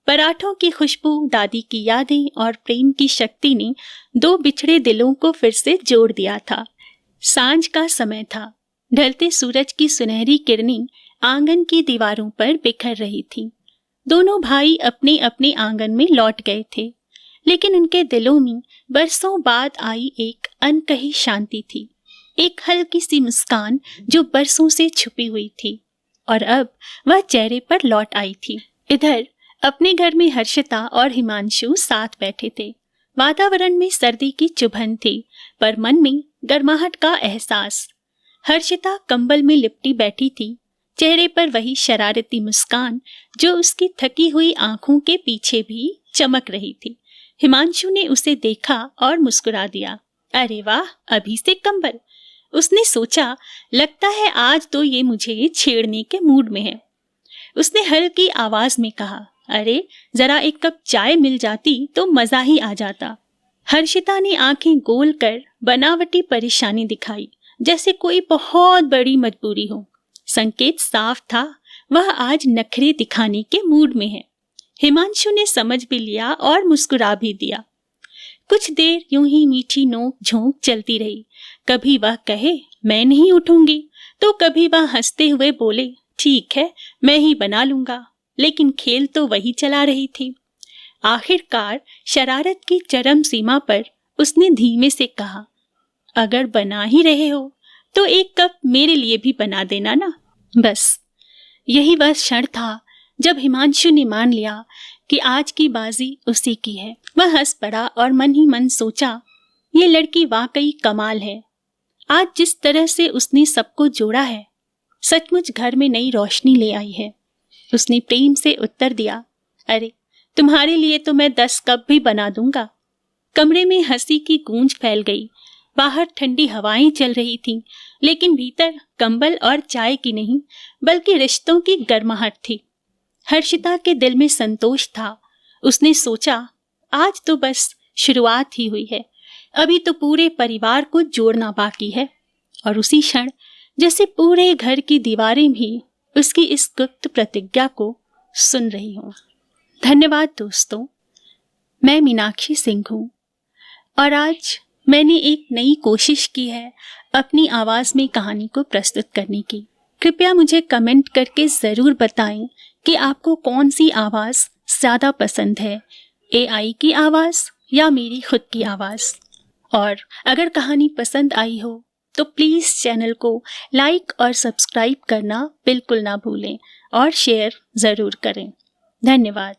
पराठों की खुशबू, दादी की यादें और प्रेम की शक्ति ने दो बिछड़े दिलों को फिर से जोड़ दिया था। सांझ का समय था। ढलते सूरज की सुनहरी किरणें आंगन की दीवारों पर बिखर रही थीं। दोनों भाई अपने अपने आंगन में लौट गए थे, लेकिन उनके दिलों में बरसों बाद आई एक अनकही शांति थी। एक हल्की सी मुस्कान जो बरसों से छुपी हुई थी और अब वह चेहरे पर लौट आई थी। इधर अपने घर में हर्षिता और हिमांशु साथ बैठे थे। वातावरण में सर्दी की चुभन थी, पर मन में गर्माहट का एहसास। हर्षिता कंबल में लिपटी बैठी थी, चेहरे पर वही शरारती मुस्कान जो उसकी थकी हुई आंखों के पीछे भी चमक रही थी। हिमांशु ने उसे देखा और मुस्कुरा दिया। अरे वाह, अभी से कंबल। उसने सोचा, लगता है आज तो ये मुझे छेड़ने के मूड में है। उसने हल्की आवाज में कहा, अरे जरा एक कप चाय मिल जाती तो मजा ही आ जाता। हर्षिता ने आंखें गोल कर बनावटी परेशानी दिखाई, जैसे कोई बहुत बड़ी मजबूरी हो। संकेत साफ था, वह आज नखरे दिखाने के मूड में है। हिमांशु ने समझ भी लिया और मुस्कुरा भी दिया। कुछ देर यूं ही मीठी नोक झोंक चलती रही। कभी वह कहे, मैं नहीं उठूंगी, तो कभी वह हंसते हुए बोले, ठीक है, मैं ही बना लूंगा। लेकिन खेल तो वही चला रही थी। आखिरकार शरारत की चरम सीमा पर उसने धीमे से कहा, अगर बना ही रहे हो तो एक कप मेरे लिए भी बना देना ना। बस यही वह क्षण था जब हिमांशु ने मान लिया कि आज की बाजी उसी की है। वह हंस पड़ा और मन ही मन सोचा, ये लड़की वाकई कमाल है। आज जिस तरह से उसने सबको जोड़ा है, सचमुच घर में नई रोशनी ले आई है। उसने प्रेम से उत्तर दिया, अरे तुम्हारे लिए तो मैं 10 कप भी बना दूंगा। कमरे में हंसी की गूंज फैल गई। बाहर ठंडी हवाएं चल रही थीं, लेकिन भीतर कंबल और चाय की नहीं बल्कि रिश्तों की गर्माहट थी। हर्षिता के दिल में संतोष था। उसने सोचा, आज तो बस शुरुआत ही हुई है, अभी तो पूरे परिवार को जोड़ना बाकी है। और उसी क्षण जैसे पूरे घर की दीवारें भी उसकी इस गुप्त प्रतिज्ञा को सुन रही हों। धन्यवाद दोस्तों, मैं मीनाक्षी सिंह हूँ और आज मैंने एक नई कोशिश की है अपनी आवाज़ में कहानी को प्रस्तुत करने की। कृपया मुझे कमेंट करके ज़रूर बताएं कि आपको कौन सी आवाज़ ज़्यादा पसंद है, AI की आवाज़ या मेरी खुद की आवाज़। और अगर कहानी पसंद आई हो तो प्लीज़ चैनल को लाइक और सब्सक्राइब करना बिल्कुल ना भूलें और शेयर ज़रूर करें। धन्यवाद।